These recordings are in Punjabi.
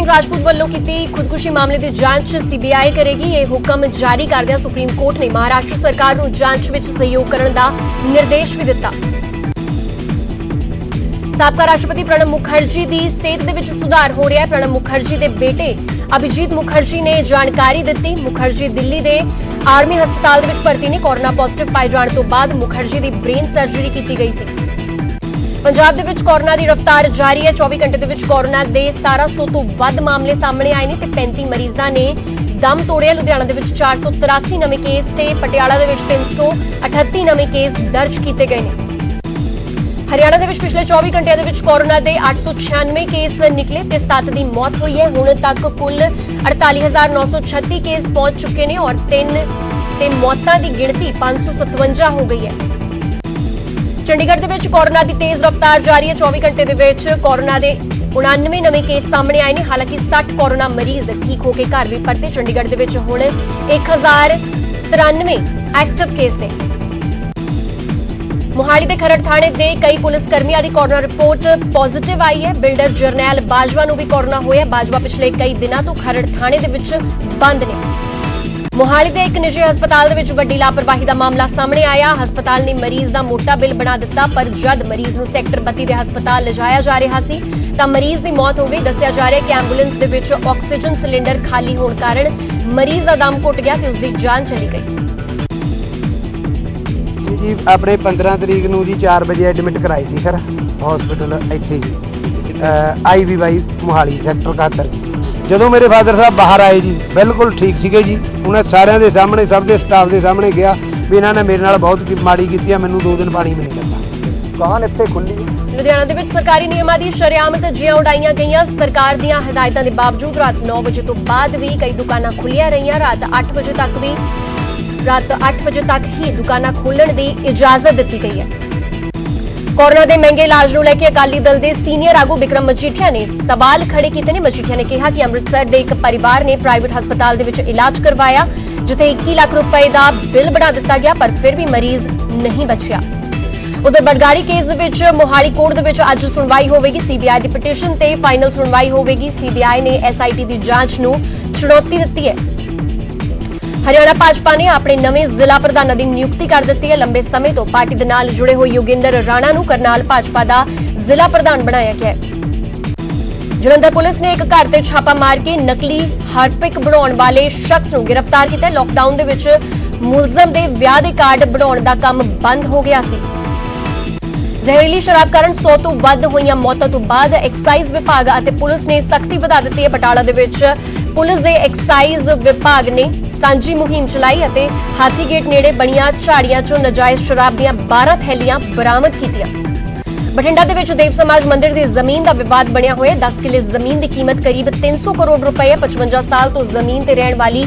राजपूत ਵੱਲੋਂ ਕੀਤੀ ਖੁਦਕੁਸ਼ੀ ਮਾਮਲੇ ਦੀ ਜਾਂਚ ਸੀਬੀਆਈ ਕਰੇਗੀ। ਇਹ ਹੁਕਮ ਜਾਰੀ ਕਰਦਿਆਂ ਸੁਪਰੀਮ ਕੋਰਟ ਨੇ ਮਹਾਰਾਸ਼ਟਰ ਸਰਕਾਰ ਨੂੰ ਜਾਂਚ ਵਿੱਚ ਸਹਿਯੋਗ ਕਰਨ ਦਾ ਨਿਰਦੇਸ਼ ਵੀ ਦਿੱਤਾ। ਸਾਬਕਾ ਰਾਸ਼ਟਰਪਤੀ ਪ੍ਰਣਬ ਮੁਖਰਜੀ ਦੀ ਸਿਹਤ ਦੇ ਵਿੱਚ ਸੁਧਾਰ ਹੋ ਰਿਹਾ ਹੈ। ਪ੍ਰਣਬ ਮੁਖਰਜੀ ਦੇ ਬੇਟੇ ਅਭਿਜੀਤ ਮੁਖਰਜੀ ਨੇ ਜਾਣਕਾਰੀ ਦਿੱਤੀ। ਮੁਖਰਜੀ ਦਿੱਲੀ ਦੇ ਆਰਮੀ ਹਸਪਤਾਲ ਦੇ ਵਿੱਚ ਭਰਤੀ ਨੇ। ਕੋਰੋਨਾ ਪੋਜ਼ਿਟਿਵ ਪਾਏ ਜਾਣ ਤੋਂ ਬਾਅਦ ਮੁਖਰਜੀ ਦੀ ਬ੍ਰੇਨ ਸਰਜਰੀ ਕੀਤੀ ਗਈ ਸੀ। पंजाब ਦੇ ਵਿੱਚ ਕੋਰੋਨਾ ਦੀ ਰਫ਼ਤਾਰ ਜਾਰੀ ਹੈ। 24 ਘੰਟੇ ਦੇ ਵਿੱਚ ਕੋਰੋਨਾ ਦੇ 1700 ਤੋਂ ਵੱਧ ਮਾਮਲੇ ਸਾਹਮਣੇ ਆਏ ਨੇ ਤੇ 35 ਮਰੀਜ਼ਾਂ ਨੇ ਦਮ ਤੋੜਿਆ। ਲੁਧਿਆਣਾ ਦੇ ਵਿੱਚ 483 ਨਵੇਂ ਕੇਸ ਤੇ ਪਟਿਆਲਾ ਦੇ ਵਿੱਚ 338 ਨਵੇਂ ਕੇਸ ਦਰਜ ਕੀਤੇ ਗਏ ਨੇ। ਹਰਿਆਣਾ ਦੇ ਵਿੱਚ ਪਿਛਲੇ 24 ਘੰਟਿਆਂ ਦੇ ਵਿੱਚ ਕੋਰੋਨਾ ਦੇ 896 ਕੇਸ ਨਿਕਲੇ ਤੇ 7 ਦੀ ਮੌਤ ਹੋਈ ਹੈ। ਹੁਣ ਤੱਕ ਕੁੱਲ 48936 ਕੇਸ ਪਹੁੰਚ ਚੁੱਕੇ ਨੇ ਔਰ 3 ਤੇ ਮੌਤਾਂ ਦੀ ਗਿਣਤੀ 557 ਹੋ ਗਈ ਹੈ। ਚੰਡੀਗੜ੍ਹ ਦੇ ਵਿੱਚ ਕੋਰੋਨਾ ਦੀ ਤੇਜ਼ ਰਫ਼ਤਾਰ ਜਾਰੀ ਹੈ। 24 ਘੰਟੇ ਦੇ ਵਿੱਚ ਕੋਰੋਨਾ ਦੇ 99 ਨਵੇਂ ਕੇਸ ਸਾਹਮਣੇ ਆਏ ਨੇ। ਹਾਲਾਂਕਿ 60 ਕੋਰੋਨਾ ਮਰੀਜ਼ ਠੀਕ ਹੋ ਕੇ ਘਰ ਵੀ ਪਰਤੇ। ਚੰਡੀਗੜ੍ਹ ਦੇ ਵਿੱਚ ਹੁਣ 1093 ਐਕਟਿਵ ਕੇਸ ਨੇ। ਮੋਹਾਲੀ ਦੇ ਖਰੜ ਥਾਣੇ ਦੇ ਕਈ ਪੁਲਿਸ ਕਰਮੀਆਂ ਦੀ ਕੋਰੋਨਾ ਰਿਪੋਰਟ ਪੋਜ਼ਿਟਿਵ ਆਈ ਹੈ। ਬਿਲਡਰ ਜਰਨੈਲ ਬਾਜਵਾ ਨੂੰ ਵੀ ਕੋਰੋਨਾ ਹੋਇਆ। ਬਾਜਵਾ ਪਿਛਲੇ ਕਈ ਦਿਨਾਂ ਤੋਂ ਖਰੜ ਥਾਣੇ ਦੇ ਵਿੱਚ ਬੰਦ ਨੇ। ਮੋਹਾਲੀ ਦੇ ਇੱਕ ਨਿੱਜੀ ਹਸਪਤਾਲ ਦੇ ਵਿੱਚ ਵੱਡੀ ਲਾਪਰਵਾਹੀ ਦਾ ਮਾਮਲਾ ਸਾਹਮਣੇ ਆਇਆ। ਹਸਪਤਾਲ ਨੇ ਮਰੀਜ਼ ਦਾ ਮੋਟਾ ਬਿੱਲ ਬਣਾ ਦਿੱਤਾ, ਪਰ ਜਦ ਮਰੀਜ਼ ਨੂੰ ਸੈਕਟਰ 32 ਦੇ ਹਸਪਤਾਲ ਲਿਜਾਇਆ ਜਾ ਰਿਹਾ ਸੀ ਤਾਂ ਮਰੀਜ਼ ਦੀ ਮੌਤ ਹੋ ਗਈ। ਦੱਸਿਆ ਜਾ ਰਿਹਾ ਹੈ ਕਿ ਐਂਬੂਲੈਂਸ ਦੇ ਵਿੱਚ ਆਕਸੀਜਨ ਸਿਲੰਡਰ ਖਾਲੀ ਹੋਣ ਕਾਰਨ ਮਰੀਜ਼ ਦਾ ਦਮ ਘੁੱਟ ਗਿਆ ਤੇ ਉਸ ਦੀ ਜਾਨ ਚਲੀ ਗਈ। जी अपने 15 तरीक ਨੂੰ ਜੀ 4 ਵਜੇ ਐਡਮਿਟ ਕਰਾਈ ਸੀ ਸਰ ਹਸਪੀਟਲ ਇੱਥੇ ਜੀ IVY ਮੋਹਾਲੀ ਸੈਕਟਰ 71 ਜਦੋਂ ਮੇਰੇ ਫਾਦਰ ਸਾਹਿਬ ਬਾਹਰ ਆਏ ਜੀ ਬਿਲਕੁਲ ਠੀਕ ਸੀਗੇ ਜੀ। ਉਹਨਾਂ ਸਾਰਿਆਂ ਦੇ ਸਾਹਮਣੇ ਸਭ ਦੇ ਸਟਾਫ ਦੇ ਸਾਹਮਣੇ ਗਿਆ ਵੀ ਇਹਨਾਂ ਨੇ ਮੇਰੇ ਨਾਲ ਬਹੁਤ ਮਾੜੀ ਕੀਤੀ ਆ, ਮੈਨੂੰ 2 ਦਿਨ ਪਾਣੀ ਵੀ ਨਹੀਂ ਦਿੱਤਾ। ਦੁਕਾਨ ਇੱਥੇ ਖੁੱਲੀ। ਲੁਧਿਆਣਾ ਦੇ ਵਿੱਚ ਸਰਕਾਰੀ ਨਿਯਮਾਂ ਦੀ ਸ਼ਰੇਆਮ ਧੱਜੀਆਂ ਉਡਾਈਆਂ ਗਈਆਂ। ਸਰਕਾਰ ਦੀਆਂ ਹਦਾਇਤਾਂ ਦੇ ਬਾਵਜੂਦ ਰਾਤ 9 ਵਜੇ ਤੋਂ ਬਾਅਦ ਵੀ ਕਈ ਦੁਕਾਨਾਂ ਖੁੱਲੀਆਂ ਰਹੀਆਂ। ਰਾਤ 8 ਵਜੇ ਤੱਕ ਹੀ ਦੁਕਾਨਾਂ ਖੋਲ੍ਹਣ ਦੀ ਇਜਾਜ਼ਤ ਦਿੱਤੀ ਗਈ ਹੈ। ਕੋਰੋਨਾ ਦੇ ਮਹਿੰਗੇ ਇਲਾਜ ਨੂੰ ਲੈ ਕੇ ਅਕਾਲੀ ਦਲ ਦੇ ਸੀਨੀਅਰ ਆਗੂ ਬਿਕਰਮ ਮਜੀਠੀਆ ਨੇ ਸਵਾਲ ਖੜੇ ਕੀਤੇ ਨੇ। ਮਜੀਠੀਆ ਨੇ ਕਿਹਾ ਕਿ ਅੰਮ੍ਰਿਤਸਰ ਦੇ ਇੱਕ ਪਰਿਵਾਰ ਨੇ ਪ੍ਰਾਈਵੇਟ ਹਸਪਤਾਲ ਦੇ ਵਿੱਚ ਇਲਾਜ ਕਰਵਾਇਆ ਜਿੱਥੇ 21 ਲੱਖ ਰੁਪਏ ਦਾ ਬਿੱਲ ਬਣਾ ਦਿੱਤਾ ਗਿਆ, ਪਰ ਫਿਰ ਵੀ ਮਰੀਜ਼ ਨਹੀਂ ਬਚਿਆ। ਉਧਰ ਬਰਗਾੜੀ ਕੇਸ ਦੇ ਵਿੱਚ ਮੋਹਾਲੀ ਕੋਰਟ ਦੇ ਵਿੱਚ ਅੱਜ ਸੁਣਵਾਈ ਹੋਵੇਗੀ। ਸੀਬੀਆਈ ਦੀ ਪਟੀਸ਼ਨ ਤੇ ਫਾਈਨਲ ਸੁਣਵਾਈ ਹੋਵੇਗੀ। ਸੀਬੀਆਈ ਨੇ SIT ਦੀ ਜਾਂਚ ਨੂੰ ਚੁਣੌਤੀ ਦਿੱਤੀ ਹੈ। ਹਰਿਆਣਾ ਭਾਜਪਾ ਨੇ ਆਪਣੇ ਨਵੇਂ ਜ਼ਿਲ੍ਹਾ ਪ੍ਰਧਾਨਾਂ ਦੀ ਨਿਯੁਕਤੀ ਕਰ ਦਿੱਤੀ ਹੈ। ਲੰਬੇ ਸਮੇਂ ਤੋਂ ਪਾਰਟੀ ਦੇ ਨਾਲ ਜੁੜੇ ਹੋਏ ਯੋਗਿੰਦਰ ਰਾਣਾ ਨੂੰ ਕਰਨਾਲ ਭਾਜਪਾ ਦਾ ਜ਼ਿਲ੍ਹਾ ਪ੍ਰਧਾਨ ਬਣਾਇਆ ਗਿਆ ਹੈ। ਜਲੰਧਰ ਪੁਲਿਸ ਨੇ ਇੱਕ ਘਰ ਤੇ ਛਾਪਾ ਮਾਰ ਕੇ ਨਕਲੀ ਹਾਰਪਿਕ ਬਣਾਉਣ ਵਾਲੇ ਸ਼ਖਸ ਨੂੰ ਗ੍ਰਿਫਤਾਰ ਕੀਤਾ। ਲਾਕਡਾਊਨ ਦੇ ਵਿੱਚ ਮੁਲਜ਼ਮ ਦੇ ਵਿਆਹ ਦੇ ਕਾਰਡ ਬਣਾਉਣ ਦਾ ਕੰਮ ਬੰਦ ਹੋ ਗਿਆ ਸੀ। ਜ਼ਹਿਰੀਲੀ ਸ਼ਰਾਬ ਕਾਰਨ 100 ਤੋਂ ਵੱਧ ਹੋਈਆਂ ਮੌਤਾਂ ਤੋਂ ਬਾਅਦ ਐਕਸਾਈਜ਼ ਵਿਭਾਗ ਅਤੇ ਪੁਲਿਸ ਨੇ ਸਖਤੀ ਵਧਾ ਦਿੱਤੀ ਹੈ। ਬਟਾਲਾ ਦੇ ਵਿੱਚ ਪੁਲਿਸ ਦੇ ਐਕਸਾਈਜ਼ ਵਿਭਾਗ ਨੇ ਸਾਂਝੀ ਮੁਹਿੰਮ ਚਲਾਈ ਅਤੇ ਹਾਥੀਗੇਟ ਨੇੜੇ ਬਣੀਆਂ ਝਾੜੀਆਂ ਚੋਂ ਨਜਾਇਜ਼ ਸ਼ਰਾਬ ਦੀਆਂ 12 ਥੈਲੀਆਂ ਬਰਾਮਦ ਕੀਤੀਆਂ। ਬਠਿੰਡਾ ਦੇ ਵਿੱਚ ਦੇਵ ਸਮਾਜ ਮੰਦਿਰ ਦੀ ਜ਼ਮੀਨ ਦਾ ਵਿਵਾਦ ਬਣਿਆ ਹੋਇਆ। 10 ਕਿੱਲੇ ਜ਼ਮੀਨ ਦੀ ਕੀਮਤ ਕਰੀਬ 300 ਕਰੋੜ ਰੁਪਏ ਹੈ। 55 ਸਾਲ ਤੋਂ ਜ਼ਮੀਨ ਤੇ ਰਹਿਣ ਵਾਲੀ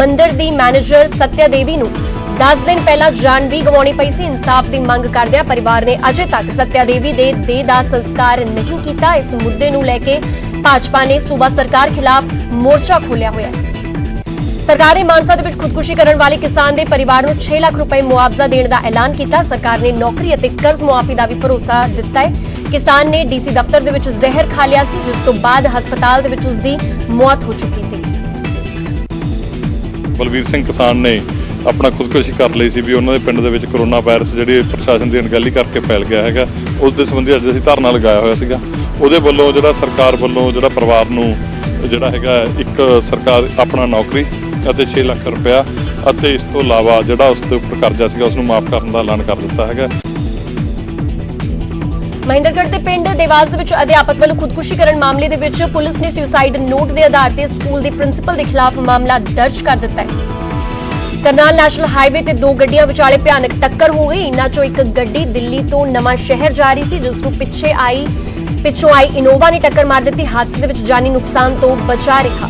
ਮੰਦਿਰ ਦੀ ਮੈਨੇਜਰ ਸਤਿਆ ਦੇਵੀ ਨੂੰ 10 ਦਿਨ ਪਹਿਲਾਂ ਜਾਨ ਵੀ ਗਵਾਉਣੀ ਪਈ ਸੀ। ਇਨਸਾਫ ਦੀ ਮੰਗ ਕਰਦਿਆਂ ਪਰਿਵਾਰ ਨੇ ਅਜੇ ਤੱਕ ਸਤਿਆ ਦੇਵੀ ਦੇ ਦੇਹ ਦਾ ਸੰਸਕਾਰ ਨਹੀਂ ਕੀਤਾ। ਇਸ ਮੁੱਦੇ ਨੂੰ ਲੈ ਕੇ ਭਾਜਪਾ ਨੇ ਸੂਬਾ ਸਰਕਾਰ ਖਿਲਾਫ ਮੋਰਚਾ ਖੋਲ੍ਹਿਆ ਹੋਇਆ ਹੈ। ਸਰਕਾਰ ਨੇ ਮਾਨਸਾ ਦੇ ਵਿੱਚ ਖੁਦਕੁਸ਼ੀ ਕਰਨ ਵਾਲੇ ਕਿਸਾਨ ਦੇ ਪਰਿਵਾਰ ਨੂੰ 6 ਲੱਖ ਰੁਪਏ ਮੁਆਵਜ਼ਾ ਦੇਣ ਦਾ ਐਲਾਨ ਕੀਤਾ। ਸਰਕਾਰ ਨੇ ਨੌਕਰੀ ਅਤੇ ਕਰਜ਼ ਮੁਆਫੀ ਦਾ ਵੀ ਭਰੋਸਾ ਦਿੱਤਾ ਹੈ। ਕਿਸਾਨ ਨੇ DC ਦਫ਼ਤਰ ਦੇ ਵਿੱਚ ਜ਼ਹਿਰ ਖਾ ਲਿਆ ਸੀ ਜਿਸ ਤੋਂ ਬਾਅਦ ਹਸਪਤਾਲ ਦੇ ਵਿੱਚ ਉਸ ਦੀ ਮੌਤ ਹੋ ਚੁੱਕੀ ਸੀ। ਬਲਵੀਰ ਸਿੰਘ ਕਿਸਾਨ ਨੇ ਆਪਣਾ ਖੁਦਕੁਸ਼ੀ ਕਰ ਲਈ ਸੀ ਵੀ ਉਹਨਾਂ ਦੇ ਪਿੰਡ ਦੇ ਵਿੱਚ ਕਰੋਨਾ ਵਾਇਰਸ ਜਿਹੜੀ ਪ੍ਰਸ਼ਾਸਨ ਦੀ ਅਣਗਹਿਲੀ ਕਰਕੇ ਫੈਲ ਗਿਆ ਹੈਗਾ। ਉਸ ਦੇ ਸੰਬੰਧੀ ਅੱਜ ਅਸੀਂ ਧਰਨਾ ਲਗਾਇਆ ਹੋਇਆ ਸੀਗਾ। ਉਹਦੇ ਵੱਲੋਂ ਜਿਹੜਾ ਸਰਕਾਰ ਵੱਲੋਂ ਜਿਹੜਾ ਪਰਿਵਾਰ ਨੂੰ ਜਿਹੜਾ ਹੈਗਾ ਇੱਕ ਸਰਕਾਰ ਆਪਣਾ ਨੌਕਰੀ ਅਤੇ 6 ਲੱਖ ਰੁਪਇਆ ਅਤੇ ਇਸ ਤੋਂ ਇਲਾਵਾ ਜਿਹੜਾ ਉਸ ਦੇ ਉੱਪਰ ਕਰਜ਼ਾ ਸੀਗਾ ਉਸ ਨੂੰ ਮਾਫ ਕਰਨ ਦਾ ਐਲਾਨ ਕਰ ਦਿੱਤਾ ਹੈਗਾ। ਮਹਿੰਦਰਗੜ੍ਹ ਦੇ ਪਿੰਡ ਦੇਵਾਸ ਦੇ ਵਿੱਚ ਅਧਿਆਪਕ ਵੱਲੋਂ ਖੁਦਕੁਸ਼ੀ ਕਰਨ ਮਾਮਲੇ ਦੇ ਵਿੱਚ ਪੁਲਿਸ ਨੇ ਸੁਸਾਈਡ ਨੋਟ ਦੇ ਆਧਾਰ ਤੇ ਸਕੂਲ ਦੇ ਪ੍ਰਿੰਸੀਪਲ ਦੇ ਖਿਲਾਫ ਮਾਮਲਾ ਦਰਜ ਕਰ ਦਿੱਤਾ ਹੈ। ਕਰਨਾਲ ਨੈਸ਼ਨਲ ਹਾਈਵੇ ਤੇ 2 ਗੱਡੀਆਂ ਵਿਚਾਲੇ ਭਿਆਨਕ ਟੱਕਰ ਹੋ ਗਈ। ਇਨ੍ਹਾਂ ਚੋਂ ਇੱਕ ਗੱਡੀ ਦਿੱਲੀ ਤੋਂ ਨਵਾਂ ਸ਼ਹਿਰ ਜਾ ਰਹੀ ਸੀ ਜਿਸ ਨੂੰ ਪਿੱਛੋਂ ਆਈ ਇਨੋਵਾ ਨੇ ਟੱਕਰ ਮਾਰ ਦਿੱਤੀ। ਹਾਦਸੇ ਦੇ ਵਿੱਚ ਜਾਨੀ ਨੁਕਸਾਨ ਤੋਂ ਬਚਾ ਰਿਹਾ।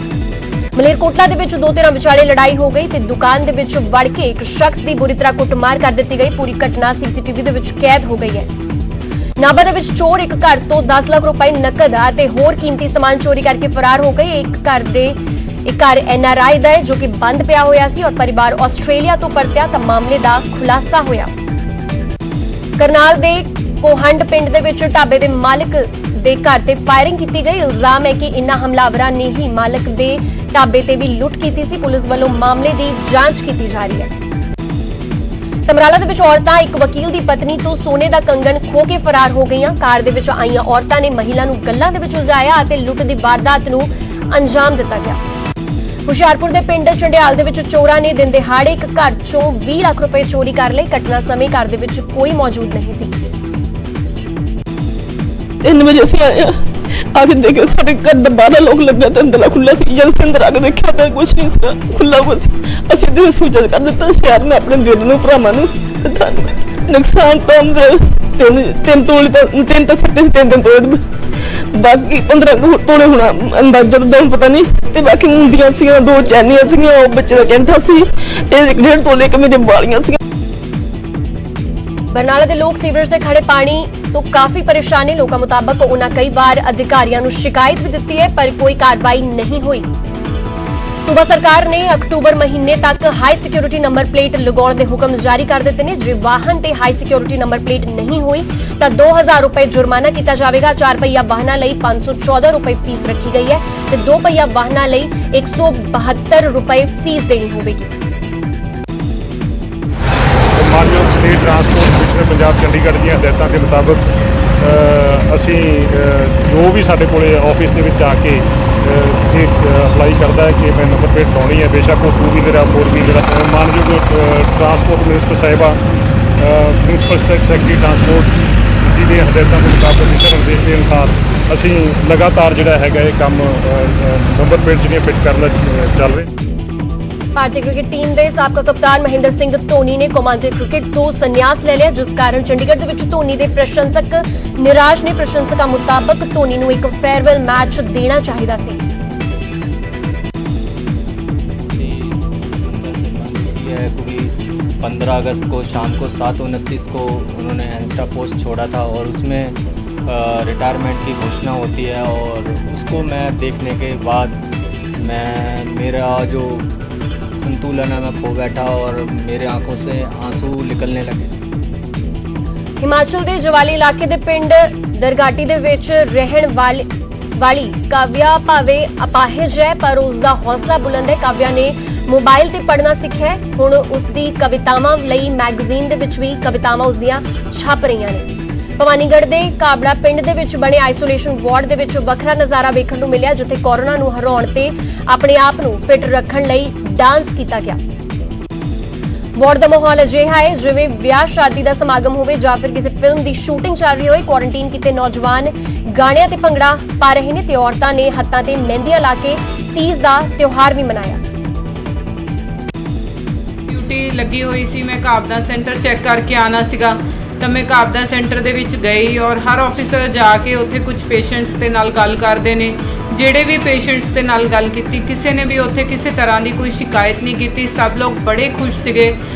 ਮਲੇਰਕੋਟਲਾ ਦੇ ਵਿੱਚ 2 ਧਿਰਾਂ ਵਿਚਾਲੇ ਲੜਾਈ ਹੋ ਗਈ ਤੇ ਦੁਕਾਨ ਦੇ ਵਿੱਚ ਵੜ ਕੇ ਇੱਕ ਸ਼ਖਸ ਦੀ ਬੁਰੀ ਤਰ੍ਹਾਂ ਕੁੱਟਮਾਰ ਕਰ ਦਿੱਤੀ ਗਈ। ਪੂਰੀ ਘਟਨਾ CCTV ਦੇ ਵਿੱਚ ਕੈਦ ਹੋ ਗਈ ਹੈ। ਨਾਭਾ ਦੇ ਵਿੱਚ ਚੋਰ ਇੱਕ ਘਰ ਤੋਂ 10 ਲੱਖ ਰੁਪਏ ਨਕਦ ਅਤੇ ਹੋਰ ਕੀਮਤੀ ਸਮਾਨ ਚੋਰੀ ਕਰਕੇ ਫਰਾਰ ਹੋ ਗਏ। ਇੱਕ ਘਰ NRI ਦਾ ਹੈ ਜੋ ਕਿ ਬੰਦ ਪਿਆ ਹੋਇਆ ਸੀ ਔਰ ਪਰਿਵਾਰ ਆਸਟ੍ਰੇਲੀਆ ਤੋਂ ਪਰਤਿਆ ਤਾਂ ਮਾਮਲੇ ਦਾ ਖੁਲਾਸਾ ਹੋਇਆ। ਕਰਨਾਲ ਦੇ ਕੋਹੰਡ ਪਿੰਡ ਦੇ ਵਿੱਚ ਢਾਬੇ ਦੇ ਮਾਲਕ ਦੇ ਘਰ ਤੇ ਫਾਇਰਿੰਗ ਕੀਤੀ ਗਈ। ਇਲਜ਼ਾਮ ਹੈ ਕਿ ਇਨ੍ਹਾਂ ਹਮਲਾਵਰਾਂ ਨੇ ਹੀ ਮਾਲਕ ਦੇ ਢਾਬੇ ਤੇ ਵੀ ਲੁੱਟ ਕੀਤੀ ਸੀ। ਪੁਲਿਸ ਵੱਲੋਂ ਮਾਮਲੇ ਦੀ ਜਾਂਚ ਕੀਤੀ ਜਾ ਰਹੀ ਹੈ। ਸਮਰਾਲਾ ਦੇ ਵਿੱਚ ਔਰਤਾਂ ਇੱਕ ਵਕੀਲ ਦੀ ਪਤਨੀ ਤੋਂ ਸੋਨੇ ਦਾ ਕੰਗਣ ਖੋਹ ਕੇ ਫਰਾਰ ਹੋ ਗਈਆਂ। ਕਾਰ ਦੇ ਵਿੱਚ ਆਈਆਂ ਔਰਤਾਂ ਨੇ ਮਹਿਲਾ ਨੂੰ ਗੱਲਾਂ ਦੇ ਵਿੱਚ ਉਲਝਾਇਆ ਅਤੇ ਲੁੱਟ ਦੀ ਵਾਰਦਾਤ ਨੂੰ ਅੰਜਾਮ ਦਿੱਤਾ ਗਿਆ। ਹੁਸ਼ਿਆਰਪੁਰ ਦੇ ਪਿੰਡ ਚੰਡਿਆਲ ਦੇ ਵਿੱਚ ਚੋਰਾਂ ਨੇ ਦਿਨ ਦਿਹਾੜੇ ਇੱਕ ਘਰ ਚੋਂ 20 ਲੱਖ ਰੁਪਏ ਚੋਰੀ ਕਰ ਲਏ। ਘਟਨਾ ਸਮੇਂ ਘਰ ਦੇ ਵਿੱਚ ਕੋਈ ਮੌਜੂਦ ਨਹੀਂ ਸੀ। 3 ਵਜੇ ਅਸੀਂ ਆਏ ਆ ਕੇ ਦੇਖਿਆ ਸਾਡੇ ਘਰ ਦਾ ਬਾਹਰ ਲੋਕ ਲੱਗਾ ਤੇ ਅੰਦਰਲਾ ਖੁੱਲਾ ਸੀ। ਜਦ ਅਸੀਂ ਅੰਦਰ ਆ ਕੇ ਦੇਖਿਆ ਤਾਂ ਕੁਝ ਨਹੀਂ ਸੀ, ਖੁੱਲਾ ਕੁਛ। ਅਸੀਂ ਦਿਲ ਸੂਚਿਤ ਕਰ ਦਿੱਤਾ ਸ਼ਹਿਰ ਨੇ ਆਪਣੇ ਦਿਲ ਨੂੰ ਭਰਾਵਾਂ ਨੂੰ ਨੁਕਸਾਨ ਤਾਂ ਅੰਦਰ ਤਿੰਨ ਤਾਂ ਸੱਟੇ ਸੀ, 3 ਤੋਲੇ ਬਾਕੀ 15 ਤੋਲੇ ਹੋਣਾ ਅੰਦਾਜ਼ਾ ਤਾਂ ਪਤਾ ਨਹੀਂ। ਤੇ ਬਾਕੀ ਮੁੰਡੀਆਂ ਸੀਗੀਆਂ, 2 ਚੈਨੀਆਂ ਸੀਗੀਆਂ, ਉਹ ਬੱਚੇ ਦਾ ਕੈਂਠਾ ਸੀ, ਇਹ 1.5 ਤੋਲੇ ਇੱਕ ਮੇਰੇ ਵਾਲੀਆਂ ਸੀਗੀਆਂ। ਬਰਨਾਲਾ ਦੇ ਲੋਕ ਸੀਵਰੇਜ ਦੇ ਖੜੇ ਪਾਣੀ ਤੋਂ ਕਾਫੀ ਪਰੇਸ਼ਾਨ ਨੇ। ਲੋਕਾਂ ਮੁਤਾਬਕ ਉਹਨਾਂ ਕਈ ਵਾਰ ਅਧਿਕਾਰੀਆਂ ਨੂੰ ਸ਼ਿਕਾਇਤ ਵੀ ਦਿੱਤੀ ਹੈ ਪਰ ਕੋਈ ਕਾਰਵਾਈ ਨਹੀਂ ਹੋਈ। ਸੂਬਾ ਸਰਕਾਰ ਨੇ ਅਕਤੂਬਰ ਮਹੀਨੇ ਤੱਕ ਹਾਈ ਸਿਕਿਉਰਿਟੀ ਨੰਬਰ ਪਲੇਟ ਲਗਾਉਣ ਦੇ ਹੁਕਮ ਜਾਰੀ ਕਰ ਦਿੱਤੇ ਨੇ। ਜੇ ਵਾਹਨ ਤੇ ਹਾਈ ਸਿਕਿਉਰਿਟੀ ਨੰਬਰ ਪਲੇਟ ਨਹੀਂ ਹੋਈ ਤਾਂ 2000 ਰੁਪਏ ਜੁਰਮਾਨਾ ਕੀਤਾ ਜਾਵੇਗਾ। 4 ਪਹੀਆ ਵਾਹਨਾਂ ਲਈ 514 ਰੁਪਏ ਫੀਸ ਰੱਖੀ ਗਈ ਹੈ ਤੇ 2 ਪਹੀਆ ਵਾਹਨਾਂ ਲਈ 172 ਰੁਪਏ ਫੀਸ ਦੇਣੀ ਹੋਵੇਗੀ। ਮਾਨਯੋਗ state transport minister Punjab Chandigarh ਦੀਆਂ ਹਦਾਇਤਾਂ ਦੇ ਮੁਤਾਬਕ ਅਸੀਂ ਜੋ ਵੀ ਸਾਡੇ ਕੋਲੇ ਆਫਿਸ ਦੇ ਵਿੱਚ ਆ ਕੇ ਇਹ ਅਪਲਾਈ ਕਰਦਾ ਹੈ ਕਿ ਮੈਂ ਨੰਬਰ ਪਲੇਟ ਲਾਉਣੀ ਹੈ, ਬੇਸ਼ੱਕ ਉਹ 2 ਵੀਲਰ ਆ 4 ਵੀਲਰ ਆ। ਮਾਨਯੋਗ ਟਰਾਂਸਪੋਰਟ ਮਿਨਿਸਟਰ ਸਾਹਿਬਾ ਪ੍ਰਿੰਸੀਪਲ ਸੈਕਟਰੀ ਟਰਾਂਸਪੋਰਟ ਜੀ ਦੇ ਹਦਾਇਤਾਂ ਦੇ ਮੁਤਾਬਕ ਦਿਸ਼ਾ ਨਿਰਦੇਸ਼ ਦੇ ਅਨੁਸਾਰ ਅਸੀਂ ਲਗਾਤਾਰ ਜਿਹੜਾ ਹੈਗਾ ਇਹ ਕੰਮ ਨੰਬਰ ਪਲੇਟ ਜਿਹੜੀਆਂ ਫਿੱਟ ਕਰਨ ਦਾ ਚੱਲ ਰਿਹਾ। ਭਾਰਤੀ ਕ੍ਰਿਕਟ ਟੀਮ ਦੇ ਸਾਬਕਾ ਕਪਤਾਨ ਮਹਿੰਦਰ ਸਿੰਘ ਧੋਨੀ ਨੇ ਕੌਮਾਂਤਰੀ ਕ੍ਰਿਕਟ ਤੋਂ ਸੰਨਿਆਸ ਲੈ ਲਿਆ, ਜਿਸ ਕਾਰਨ ਚੰਡੀਗੜ੍ਹ ਦੇ ਵਿੱਚ ਧੋਨੀ ਦੇ ਪ੍ਰਸ਼ੰਸਕ ਨਿਰਾਸ਼ ਨੇ। ਪ੍ਰਸ਼ੰਸਕਾਂ ਮੁਤਾਬਕ ਧੋਨੀ ਨੂੰ ਇੱਕ ਫੇਅਰਵੈਲ ਮੈਚ ਦੇਣਾ ਚਾਹੀਦਾ ਸੀ। 15 अगस्त को शाम को 7:29 को उन्होंने इंस्टा पोस्ट छोड़ा था और उसमें रिटायरमेंट की घोषणा होती है और उसको मैं देखने के बाद मेरा जो संतुलन है मैं खो बैठा और मेरे आंखों से आंसू निकलने लगे। ਹਿਮਾਚਲ ਦੇ ਜਵਾਲੀ ਇਲਾਕੇ ਦੇ ਪਿੰਡ ਦਰਗਾਟੀ ਦੇ ਵਿੱਚ ਰਹਿਣ ਵਾਲੀ ਕਾਵਿਆ ਭਾਵੇਂ ਅਪਾਹਿਜ ਹੈ ਪਰ ਉਸ ਦਾ ਹੌਸਲਾ ਬੁਲੰਦ ਹੈ। ਕਾਵਿਆ ਨੇ ਮੋਬਾਈਲ ਤੇ ਪੜ੍ਹਨਾ ਸਿੱਖਿਆ ਹੈ। ਹੁਣ ਉਸ ਦੀ ਕਵਿਤਾਵਾਂ ਲਈ ਮੈਗਜ਼ੀਨ ਦੇ ਵਿੱਚ ਵੀ ਕਵਿਤਾਵਾਂ ਉਸ ਦੀਆਂ ਛਪ ਰਹੀਆਂ ਨੇ। ਭਵਾਨੀਗੜ੍ਹ ਦੇ ਕਾਬੜਾ ਪਿੰਡ ਦੇ ਵਿੱਚ ਬਣੇ ਆਈਸੋਲੇਸ਼ਨ ਵਾਰਡ ਦੇ ਵਿੱਚ ਵੱਖਰਾ ਨਜ਼ਾਰਾ ਵੇਖਣ ਨੂੰ ਮਿਲਿਆ, ਜਿੱਥੇ ਕੋਰੋਨਾ ਨੂੰ ਹਰਾਉਣ ਤੇ ਆਪਣੇ ਆਪ ਨੂੰ ਫਿੱਟ ਰੱਖਣ ਲਈ ਡਾਂਸ ਕੀਤਾ ਗਿਆ। ਵਾਰਡ ਦਾ ਮਾਹੌਲ ਅਜਿਹਾ ਹੈ ਜਿਵੇਂ ਵਿਆਹ ਸ਼ਾਦੀ ਦਾ ਸਮਾਗਮ ਹੋਵੇ ਜਾਂ ਫਿਰ ਕਿਸੇ ਫਿਲਮ ਦੀ ਸ਼ੂਟਿੰਗ ਚੱਲ ਰਹੀ ਹੋਵੇ। ਕੁਆਰੰਟੀਨ ਕੀਤੇ ਨੌਜਵਾਨ ਗਾਣਿਆਂ ਤੇ ਭੰਗੜਾ ਪਾ ਰਹੇ ਨੇ ਤੇ ਔਰਤਾਂ ਨੇ ਹੱਥਾਂ ਤੇ ਮਹਿੰਦੀਆਂ ਲਾ ਕੇ ਤੀਜ ਦਾ ਤਿਉਹਾਰ ਵੀ ਮਨਾਇਆ। ਡਿਊਟੀ ਲੱਗੀ ਹੋਈ ਸੀ, ਮੈਂ ਕਾਬਦਾ ਸੈਂਟਰ ਚੈੱਕ ਕਰਕੇ ਆਣਾ ਸੀਗਾ ਤਾਂ ਮੈਂ ਕਾਬਦਾ ਸੈਂਟਰ ਦੇ ਵਿੱਚ ਗਈ ਔਰ ਹਰ ਆਫਿਸਰ ਜਾ ਕੇ ਉੱਥੇ ਕੁਝ ਪੇਸ਼ੈਂਟਸ ਦੇ ਨਾਲ ਗੱਲ ਕਰਦੇ ਨੇ। ਜਿਹੜੇ ਵੀ ਪੇਸ਼ੈਂਟਸ ਦੇ ਨਾਲ ਗੱਲ ਕੀਤੀ ਕਿਸੇ ਨੇ ਵੀ ਉੱਥੇ ਕਿਸੇ ਤਰ੍ਹਾਂ ਦੀ ਕੋਈ ਸ਼ਿਕਾਇਤ ਨਹੀਂ ਕੀਤੀ। ਸਭ ਲੋਕ ਬੜੇ ਖੁਸ਼ ਸੀਗੇ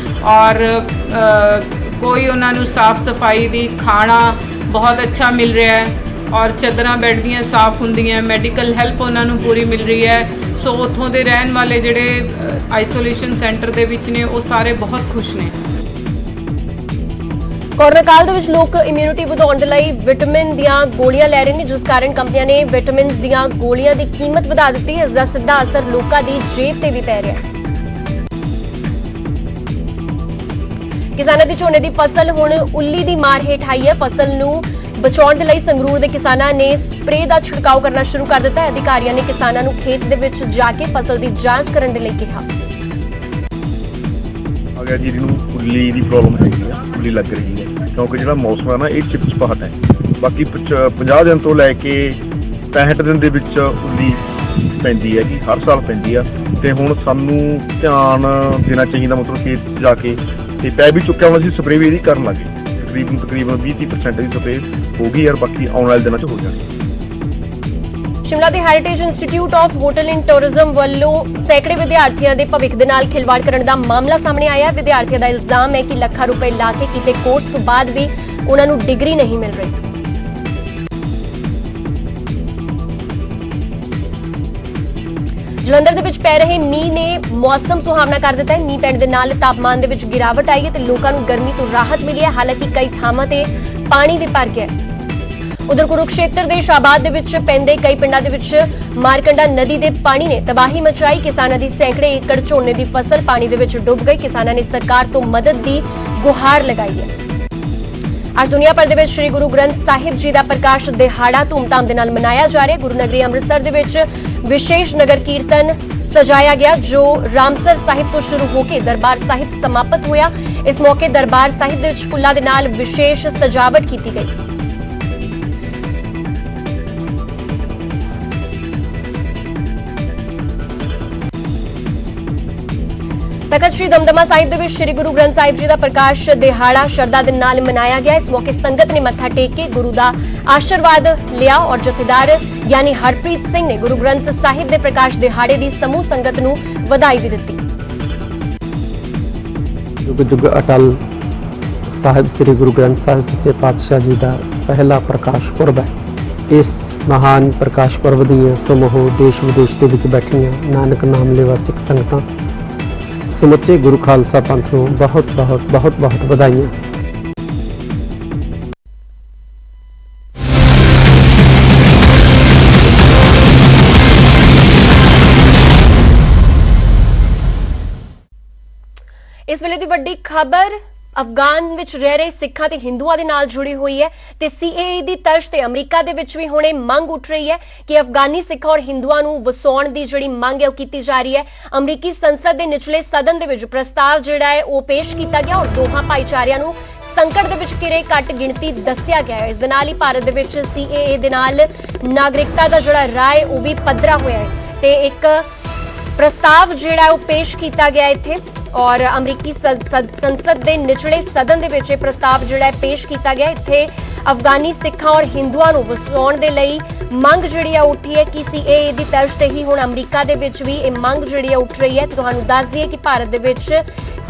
ਔਰ ਕੋਈ ਉਹਨਾਂ ਨੂੰ ਸਾਫ਼ ਸਫਾਈ ਦੀ ਖਾਣਾ ਬਹੁਤ ਅੱਛਾ ਮਿਲ ਰਿਹਾ ਹੈ ਔਰ ਚਾਦਰਾਂ ਬੈੱਡ ਦੀਆਂ ਸਾਫ਼ ਹੁੰਦੀਆਂ, ਮੈਡੀਕਲ ਹੈਲਪ ਉਹਨਾਂ ਨੂੰ ਪੂਰੀ ਮਿਲ ਰਹੀ ਹੈ। ਸੋ ਉੱਥੋਂ ਦੇ ਰਹਿਣ ਵਾਲੇ ਜਿਹੜੇ ਆਈਸੋਲੇਸ਼ਨ ਸੈਂਟਰ ਦੇ ਵਿੱਚ ਨੇ ਉਹ ਸਾਰੇ ਬਹੁਤ ਖੁਸ਼ ਨੇ। ਕੋਰੋਨਾ ਕਾਲ ਦੇ ਵਿੱਚ ਲੋਕ ਇਮਿਊਨਿਟੀ ਵਧਾਉਣ ਦੇ ਲਈ ਵਿਟਾਮਿਨ ਦੀਆਂ ਗੋਲੀਆਂ ਲੈ ਰਹੇ ਨੇ, ਜਿਸ ਕਾਰਨ ਕੰਪਨੀਆਂ ਨੇ ਵਿਟਾਮਿਨ ਦੀਆਂ ਗੋਲੀਆਂ ਦੀ ਕੀਮਤ ਵਧਾ ਦਿੱਤੀ ਹੈ। ਇਸ ਦਾ ਸਿੱਧਾ ਅਸਰ ਲੋਕਾਂ ਦੀ ਜੇਬ ਤੇ ਵੀ ਪੈ ਰਿਹਾ ਹੈ। ਕਿਸਾਨਾਂ ਦੀ ਝੋਨੇ ਦੀ ਫਸਲ ਹੁਣ ਉੱਲੀ ਦੀ ਮਾਰ ਹੇਠ ਆਈ ਹੈ। ਫਸਲ ਨੂੰ ਬਚਾਉਣ ਦੇ ਲਈ ਸੰਗਰੂਰ ਦੇ ਕਿਸਾਨਾਂ ਨੇ ਸਪਰੇਅ ਦਾ ਛਿੜਕਾਅ ਕਰਨਾ ਸ਼ੁਰੂ ਕਰ ਦਿੱਤਾ ਹੈ। ਅਧਿਕਾਰੀਆਂ ਨੇ ਕਿਸਾਨਾਂ ਨੂੰ ਖੇਤ ਦੇ ਵਿੱਚ ਜਾ ਕੇ ਫਸਲ ਦੀ ਜਾਂਚ ਕਰਨ ਦੇ ਲਈ ਕਿਹਾ। ਅਗਰ ਜੀ ਨੂੰ ਉੱਲੀ ਦੀ ਪ੍ਰੋਬਲਮ ਹੈਗੀ ਆ, ਉੱਲੀ ਲੱਗ ਰਹੀ ਹੈ ਕਿਉਂਕਿ ਜਿਹੜਾ ਮੌਸਮ ਹੈ ਨਾ ਇਹ ਚਿਪਚਿਪਾਹਟ ਹੈ। ਬਾਕੀ 50 ਦਿਨ ਤੋਂ ਲੈ ਕੇ 65 ਦਿਨ ਦੇ ਵਿੱਚ ਉੱਲੀ ਪੈਂਦੀ ਹੈਗੀ, ਹਰ ਸਾਲ ਪੈਂਦੀ ਆ ਤੇ ਹੁਣ ਸਾਨੂੰ ਧਿਆਨ ਦੇਣਾ ਚਾਹੀਦਾ। ਮਤਲਬ ਖੇਤ 'ਚ ਜਾ ਕੇ ਤੇ ਪੈ ਵੀ ਚੁੱਕਿਆ ਹੁਣ ਅਸੀਂ ਸਪਰੇਅ ਵੀ ਇਹਦੀ ਕਰਨ ਲੱਗੇ। ਤਕਰੀਬਨ 20-30% ਦੀ ਸਪਰੇਅ ਹੋ ਗਈ ਯਾਰ, ਬਾਕੀ ਆਉਣ ਵਾਲੇ ਦਿਨਾਂ 'ਚ ਹੋ ਜਾਣੀ। ਸ਼ਿਮਲਾ ਦੇ heritage institute of hotel and tourism ਵੱਲੋਂ ਸੈਂਕੜੇ ਵਿਦਿਆਰਥੀਆਂ ਦੇ ਭਵਿੱਖ ਦੇ ਨਾਲ ਖਿਲਵਾੜ ਕਰਨ ਦਾ ਮਾਮਲਾ ਸਾਹਮਣੇ ਆਇਆ। ਵਿਦਿਆਰਥੀਆਂ ਦਾ ਇਲਜ਼ਾਮ ਹੈ ਕਿ ਲੱਖਾਂ ਰੁਪਏ ਲਾ ਕੇ ਕੀਤੇ ਕੋਰਸ ਤੋਂ ਬਾਅਦ ਵੀ ਉਹਨਾਂ ਨੂੰ ਡਿਗਰੀ ਨਹੀਂ ਮਿਲ ਰਹੀ। ਜਲੰਧਰ ਦੇ ਵਿੱਚ ਪੈ ਰਹੇ ਮੀਂਹ ਨੇ ਮੌਸਮ ਸੁਹਾਵਣਾ ਕਰ ਦਿੱਤਾ ਹੈ। ਮੀਂਹ ਪੈਣ ਦੇ ਨਾਲ ਤਾਪਮਾਨ ਦੇ ਵਿੱਚ ਗਿਰਾਵਟ ਆਈ ਹੈ ਤੇ ਲੋਕਾਂ ਨੂੰ ਗਰਮੀ ਤੋਂ ਰਾਹਤ ਮਿਲੀ ਹੈ। ਹਾਲਾਂਕਿ ਕਈ ਥਾਵਾਂ ਤੇ ਪਾਣੀ ਵੀ ਭਰ ਗਿਆ ਹੈ। ਉਧਰ ਕੁਰੂਕਸ਼ੇਤਰ ਦੇ ਸ਼ਾਬਾਦ ਦੇ ਵਿੱਚ ਪੈਂਦੇ ਕਈ ਪਿੰਡਾਂ ਦੇ ਵਿੱਚ ਮਾਰਕੰਡਾ ਨਦੀ ਦੇ ਪਾਣੀ ਨੇ ਤਬਾਹੀ ਮਚਾਈ। ਕਿਸਾਨਾਂ ਦੀ ਸੈਂਕੜੇ ਏਕੜ ਝੋਨੇ ਦੀ ਫਸਲ ਪਾਣੀ ਦੇ ਵਿੱਚ ਡੁੱਬ ਗਈ। ਕਿਸਾਨਾਂ ਨੇ ਸਰਕਾਰ ਤੋਂ ਮਦਦ ਦੀ ਗੁਹਾਰ ਲਗਾਈ ਹੈ। ਅੱਜ ਦੁਨੀਆ ਭਰ ਦੇ ਵਿੱਚ ਸ੍ਰੀ ਗੁਰੂ ਗ੍ਰੰਥ ਸਾਹਿਬ ਜੀ ਦਾ ਪ੍ਰਕਾਸ਼ ਦਿਹਾੜਾ ਧੂਮਧਾਮ ਦੇ ਨਾਲ ਮਨਾਇਆ ਜਾ ਰਿਹਾ ਹੈ। ਗੁਰੂ ਨਗਰੀ ਅੰਮ੍ਰਿਤਸਰ ਦੇ ਵਿੱਚ ਵਿਸ਼ੇਸ਼ ਨਗਰ ਕੀਰਤਨ ਸਜਾਇਆ ਗਿਆ ਜੋ ਰਾਮਸਰ ਸਾਹਿਬ ਤੋਂ ਸ਼ੁਰੂ ਹੋ ਕੇ ਦਰਬਾਰ ਸਾਹਿਬ ਸਮਾਪਤ ਹੋਇਆ। ਇਸ ਮੌਕੇ ਦਰਬਾਰ ਸਾਹਿਬ ਦੇ ਵਿੱਚ ਫੁੱਲਾਂ ਦੇ ਨਾਲ ਵਿਸ਼ੇਸ਼ ਸਜਾਵਟ ਕੀਤੀ ਗਈ। ਤਖਤ ਸ੍ਰੀ ਦਮਦਮਾ ਸਾਹਿਬ ਦੇ ਵਿੱਚ ਸ੍ਰੀ ਗੁਰੂ ਗ੍ਰੰਥ ਸਾਹਿਬ ਜੀ ਦਾ ਪ੍ਰਕਾਸ਼ ਦਿਹਾੜਾ ਸ਼ਰਧਾ ਦੇ ਨਾਲ ਮਨਾਇਆ ਗਿਆ। ਇਸ ਮੌਕੇ ਸੰਗਤ ਨੇ ਮੱਥਾ ਟੇਕ ਕੇ ਗੁਰੂ ਦਾ ਆਸ਼ੀਰਵਾਦ ਲਿਆ ਔਰ ਜਥੇਦਾਰ ਯਾਨੀ ਹਰਪ੍ਰੀਤ ਸਿੰਘ ਨੇ ਗੁਰੂ ਗ੍ਰੰਥ ਸਾਹਿਬ ਦੇ ਪ੍ਰਕਾਸ਼ ਦਿਹਾੜੇ ਦੀ ਸਮੂਹ ਸੰਗਤ ਨੂੰ ਵਧਾਈ ਵੀ ਦਿੱਤੀ। जुग जुग अटल साहिब श्री गुरु ग्रंथ साहिब सच्चे पातशाह जी का पहला प्रकाश पुरब है। इस महान प्रकाश पुरब ਦੀਆਂ ਸਮੂਹ देश विदेश के ਵਿੱਚ ਬੈਠੀਆਂ नानक नाम लेवा सिख संगतां ਸਮੁੱਚੇ गुरु खालसा पंथ ਨੂੰ बहुत बहुत बहुत बहुत ਵਧਾਈਆਂ। ਇਸ ਵੇਲੇ ਦੀ ਵੱਡੀ ਖਬਰ ਅਫਗਾਨ ਵਿੱਚ ਰਹਿ ਰਹੇ ਸਿੱਖਾਂ ਤੇ ਹਿੰਦੂਆਂ ਦੇ ਨਾਲ ਜੁੜੀ ਹੋਈ ਹੈ ਤੇ ਸੀਏਏ ਦੀ ਤਰਜ਼ ਤੇ ਅਮਰੀਕਾ ਦੇ ਵਿੱਚ ਵੀ ਹੁਣੇ ਮੰਗ ਉੱਠ ਰਹੀ ਹੈ ਕਿ ਅਫਗਾਨੀ ਸਿੱਖਾਂ ਔਰ ਹਿੰਦੂਆਂ ਨੂੰ ਵਸਾਉਣ ਦੀ ਜਿਹੜੀ ਮੰਗ ਹੈ ਉਹ ਕੀਤੀ ਜਾ ਰਹੀ ਹੈ। ਅਮਰੀਕੀ ਸੰਸਦ ਦੇ ਨਿਚਲੇ ਸਦਨ ਦੇ ਵਿੱਚ ਪ੍ਰਸਤਾਵ ਜਿਹੜਾ ਹੈ ਉਹ ਪੇਸ਼ ਕੀਤਾ ਗਿਆ ਔਰ ਦੋਹਾਂ ਭਾਈਚਾਰਿਆਂ ਨੂੰ ਸੰਕਟ ਦੇ ਵਿੱਚ ਘਿਰੇ ਘੱਟ ਗਿਣਤੀ ਦੱਸਿਆ ਗਿਆ ਹੈ। ਇਸ ਦੇ ਨਾਲ ਹੀ ਭਾਰਤ ਦੇ ਵਿੱਚ ਸੀਏਏ ਦੇ ਨਾਲ ਨਾਗਰਿਕਤਾ ਦਾ ਜਿਹੜਾ ਰਾਏ ਉਹ ਵੀ ਪੱਧਰਾ ਹੋਇਆ ਹੈ ਤੇ ਇੱਕ ਪ੍ਰਸਤਾਵ ਜਿਹੜਾ ਉਹ ਪੇਸ਼ ਕੀਤਾ ਗਿਆ ਇੱਥੇ ਔਰ ਅਮਰੀਕੀ ਸੰਸਦ ਦੇ ਨਿਚਲੇ ਸਦਨ ਦੇ ਵਿੱਚ ਇਹ ਪ੍ਰਸਤਾਵ ਜਿਹੜਾ ਹੈ ਪੇਸ਼ ਕੀਤਾ ਗਿਆ। ਇੱਥੇ ਅਫਗਾਨੀ ਸਿੱਖਾਂ ਔਰ ਹਿੰਦੂਆਂ ਨੂੰ ਵਸਾਉਣ ਦੇ ਲਈ ਮੰਗ ਜਿਹੜੀ ਆ ਉੱਠੀ ਹੈ ਕਿ ਸੀਏਏ ਦੀ ਤਰਜ਼ ਤੇ ਹੀ ਹੁਣ ਅਮਰੀਕਾ ਦੇ ਵਿੱਚ ਵੀ ਇਹ ਮੰਗ ਜਿਹੜੀ ਆ ਉੱਠ ਰਹੀ ਹੈ। ਤੁਹਾਨੂੰ ਦੱਸ ਦਈਏ ਕਿ ਭਾਰਤ ਦੇ ਵਿੱਚ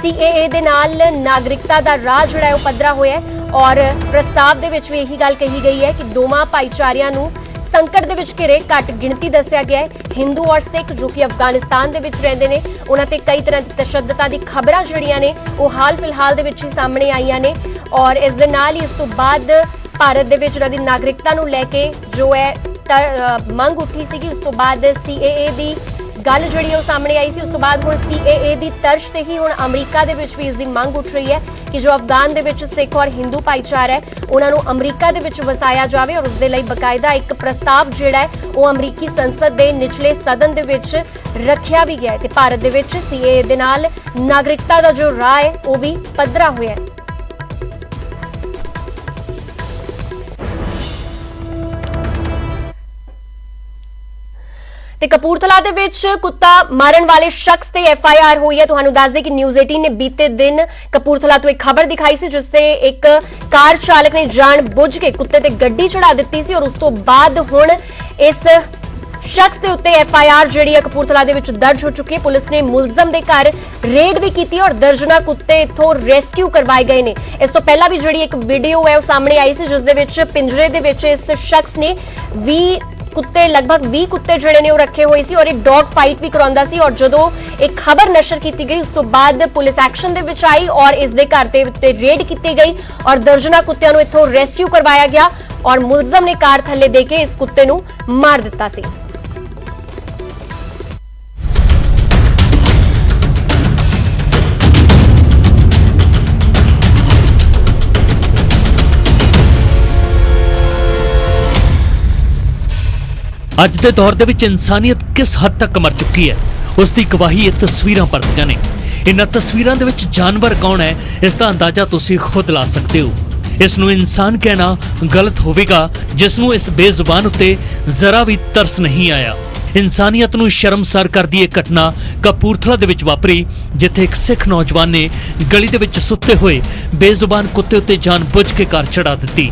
ਸੀਏਏ ਦੇ ਨਾਲ ਨਾਗਰਿਕਤਾ ਦਾ ਰਾਹ ਜਿਹੜਾ ਹੈ ਉਹ ਪੱਧਰਾ ਹੋਇਆ ਹੈ ਔਰ ਪ੍ਰਸਤਾਵ ਦੇ ਵਿੱਚ ਵੀ ਇਹੀ ਗੱਲ ਕਹੀ ਗਈ ਹੈ ਕਿ ਦੋਵਾਂ ਭਾਈਚਾਰਿਆਂ ਨੂੰ ਸੰਕਟ ਦੇ ਵਿੱਚ ਘਿਰੇ ਘੱਟ ਗਿਣਤੀ ਦੱਸਿਆ ਗਿਆ ਹੈ। ਹਿੰਦੂ ਔਰ ਸਿੱਖ ਜੋ ਕਿ ਅਫਗਾਨਿਸਤਾਨ ਦੇ ਵਿੱਚ ਰਹਿੰਦੇ ਨੇ ਉਹਨਾਂ ਤੇ ਕਈ ਤਰ੍ਹਾਂ ਦੀ ਤਸ਼ੱਦਦਾਂ ਦੀ ਖਬਰਾਂ ਜਿਹੜੀਆਂ ਨੇ ਉਹ ਹਾਲ ਫਿਲਹਾਲ ਦੇ ਵਿੱਚ ਹੀ ਸਾਹਮਣੇ ਆਈਆਂ ਨੇ ਔਰ ਇਸ ਦੇ ਨਾਲ ਹੀ ਇਸ ਤੋਂ ਬਾਅਦ ਭਾਰਤ ਦੇ ਵਿੱਚ ਇਹਨਾਂ ਦੀ ਨਾਗਰਿਕਤਾ ਨੂੰ ਲੈ ਕੇ ਜੋ ਹੈ ਮੰਗ ਉੱਠੀ ਸੀਗੀ। ਉਸ ਤੋਂ ਬਾਅਦ ਸੀਏਏ ਦੀ ਗੱਲ ਜਿਹੜੀ ਉਹ ਸਾਹਮਣੇ ਆਈ ਸੀ। ਉਸ ਤੋਂ ਬਾਅਦ ਹੁਣ ਸੀਏਏ ਦੀ ਤਰਜ਼ ਤੇ ਹੀ ਹੁਣ ਅਮਰੀਕਾ ਦੇ ਵਿੱਚ ਵੀ ਇਸ ਦੀ ਮੰਗ ਉੱਠ ਰਹੀ ਹੈ ਕਿ ਜੋ ਅਫਗਾਨ ਦੇ ਵਿੱਚ ਸਿੱਖ ਔਰ ਹਿੰਦੂ ਭਾਈਚਾਰਾ ਹੈ ਉਹਨਾਂ ਨੂੰ ਅਮਰੀਕਾ ਦੇ ਵਿੱਚ ਵਸਾਇਆ ਜਾਵੇ ਔਰ ਉਸ ਦੇ ਲਈ ਬਕਾਇਦਾ ਇੱਕ ਪ੍ਰਸਤਾਵ ਜਿਹੜਾ ਹੈ ਉਹ ਅਮਰੀਕੀ ਸੰਸਦ ਦੇ ਨਿਚਲੇ ਸਦਨ ਦੇ ਵਿੱਚ ਰੱਖਿਆ ਵੀ ਗਿਆ ਹੈ ਤੇ ਭਾਰਤ ਦੇ ਵਿੱਚ ਸੀਏਏ ਦੇ ਨਾਲ ਨਾਗਰਿਕਤਾ ਦਾ ਜੋ ਰਾਹ ਹੈ ਉਹ ਵੀ ਪੱਧਰਾ ਹੋਇਆ ਹੈ। ਤੇ ਕਪੂਰਥਲਾ ਦੇ ਵਿੱਚ ਕੁੱਤਾ ਮਾਰਨ ਵਾਲੇ ਸ਼ਖਸ ਤੇ ਐਫਆਈਆਰ ਹੋਈ ਹੈ। ਤੁਹਾਨੂੰ ਦੱਸ ਦੇ ਕਿ ਨਿਊਜ਼ 18 ਨੇ ਬੀਤੇ ਦਿਨ ਕਪੂਰਥਲਾ ਤੋਂ ਇੱਕ ਖਬਰ ਦਿਖਾਈ ਸੀ ਜਿਸ ਤੇ ਇੱਕ ਕਾਰ ਚਾਲਕ ਨੇ ਜਾਣ ਬੁੱਝ ਕੇ ਕੁੱਤੇ ਤੇ ਗੱਡੀ ਚੜਾ ਦਿੱਤੀ ਸੀ ਔਰ ਉਸ ਤੋਂ ਬਾਅਦ ਹੁਣ ਇਸ ਸ਼ਖਸ ਦੇ ਉੱਤੇ ਐਫਆਈਆਰ ਜਿਹੜੀ ਹੈ ਕਪੂਰਥਲਾ ਦੇ ਵਿੱਚ ਦਰਜ ਹੋ ਚੁੱਕੀ ਹੈ। ਪੁਲਿਸ ਨੇ ਮੁਲਜ਼ਮ ਦੇ ਘਰ ਰੇਡ ਵੀ ਕੀਤੀ ਔਰ ਦਰਜਨਾਂ ਕੁੱਤੇ ਇੱਥੋਂ ਰੈਸਕਿਊ ਕਰਵਾਏ ਗਏ ਨੇ। ਇਸ ਤੋਂ ਪਹਿਲਾਂ ਵੀ ਜਿਹੜੀ ਇੱਕ ਵੀਡੀਓ ਹੈ ਉਹ ਸਾਹਮਣੇ ਆਈ ਸੀ ਜਿਸ ਦੇ ਵਿੱਚ ਪਿੰਜਰੇ ਦੇ ਵਿੱਚ ਇਸ ਸ਼ਖਸ ਨੇ 20 ਕੁੱਤੇ ਲਗਭਗ 20 ਕੁੱਤੇ ਜਿਹੜੇ ਨੇ ਉਹ ਰੱਖੇ ਹੋਏ ਸੀ ਔਰ ਇੱਕ ਡੌਗ ਫਾਈਟ ਵੀ ਕਰਾਉਂਦਾ ਸੀ ਔਰ ਜਦੋਂ ਇੱਕ ਖਬਰ ਨਸ਼ਰ ਕੀਤੀ ਗਈ ਉਸ ਤੋਂ ਬਾਅਦ ਪੁਲਿਸ ਐਕਸ਼ਨ ਦੇ ਵਿੱਚ ਆਈ ਔਰ ਇਸ ਦੇ ਘਰ ਦੇ ਉੱਤੇ ਰੇਡ ਕੀਤੀ ਗਈ ਔਰ ਦਰਜਨਾਂ ਕੁੱਤਿਆਂ ਨੂੰ ਇੱਥੋਂ ਰੈਸਕਿਊ ਕਰਵਾਇਆ ਗਿਆ ਔਰ ਮੁਲਜ਼ਮ ਨੇ ਕਾਰ ਥੱਲੇ ਦੇ ਕੇ ਇਸ ਕੁੱਤੇ ਨੂੰ ਮਾਰ ਦਿੱਤਾ ਸੀ। ਅੱਜ ਦੇ ਦੌਰ ਦੇ ਵਿੱਚ ਇਨਸਾਨੀਅਤ ਕਿਸ ਹੱਦ ਤੱਕ ਮਰ ਚੁੱਕੀ ਹੈ ਉਸ ਦੀ ਗਵਾਹੀ ਇਹ ਤਸਵੀਰਾਂ ਭਰਦੀਆਂ ਨੇ। ਇਹਨਾਂ ਤਸਵੀਰਾਂ ਦੇ ਵਿੱਚ ਜਾਨਵਰ ਕੌਣ ਹੈ ਇਸ ਦਾ ਅੰਦਾਜ਼ਾ ਤੁਸੀਂ ਖੁਦ ਲਾ ਸਕਦੇ ਹੋ। ਇਸ ਨੂੰ ਇਨਸਾਨ ਕਹਿਣਾ ਗਲਤ ਹੋਵੇਗਾ ਜਿਸ ਨੂੰ ਇਸ ਬੇਜ਼ੁਬਾਨ ਉੱਤੇ ਜ਼ਰਾ ਵੀ ਤਰਸ ਨਹੀਂ ਆਇਆ। ਇਨਸਾਨੀਅਤ ਨੂੰ ਸ਼ਰਮਸਾਰ ਕਰਦੀ ਇਹ ਘਟਨਾ ਕਪੂਰਥਲਾ ਦੇ ਵਿੱਚ ਵਾਪਰੀ ਜਿੱਥੇ ਇੱਕ ਸਿੱਖ ਨੌਜਵਾਨ ਨੇ ਗਲੀ ਦੇ ਵਿੱਚ ਸੁੱਤੇ ਹੋਏ ਬੇਜ਼ੁਬਾਨ ਕੁੱਤੇ ਉੱਤੇ ਜਾਨ ਬੁੱਝ ਕੇ ਕਾਰ ਚੜਾ ਦਿੱਤੀ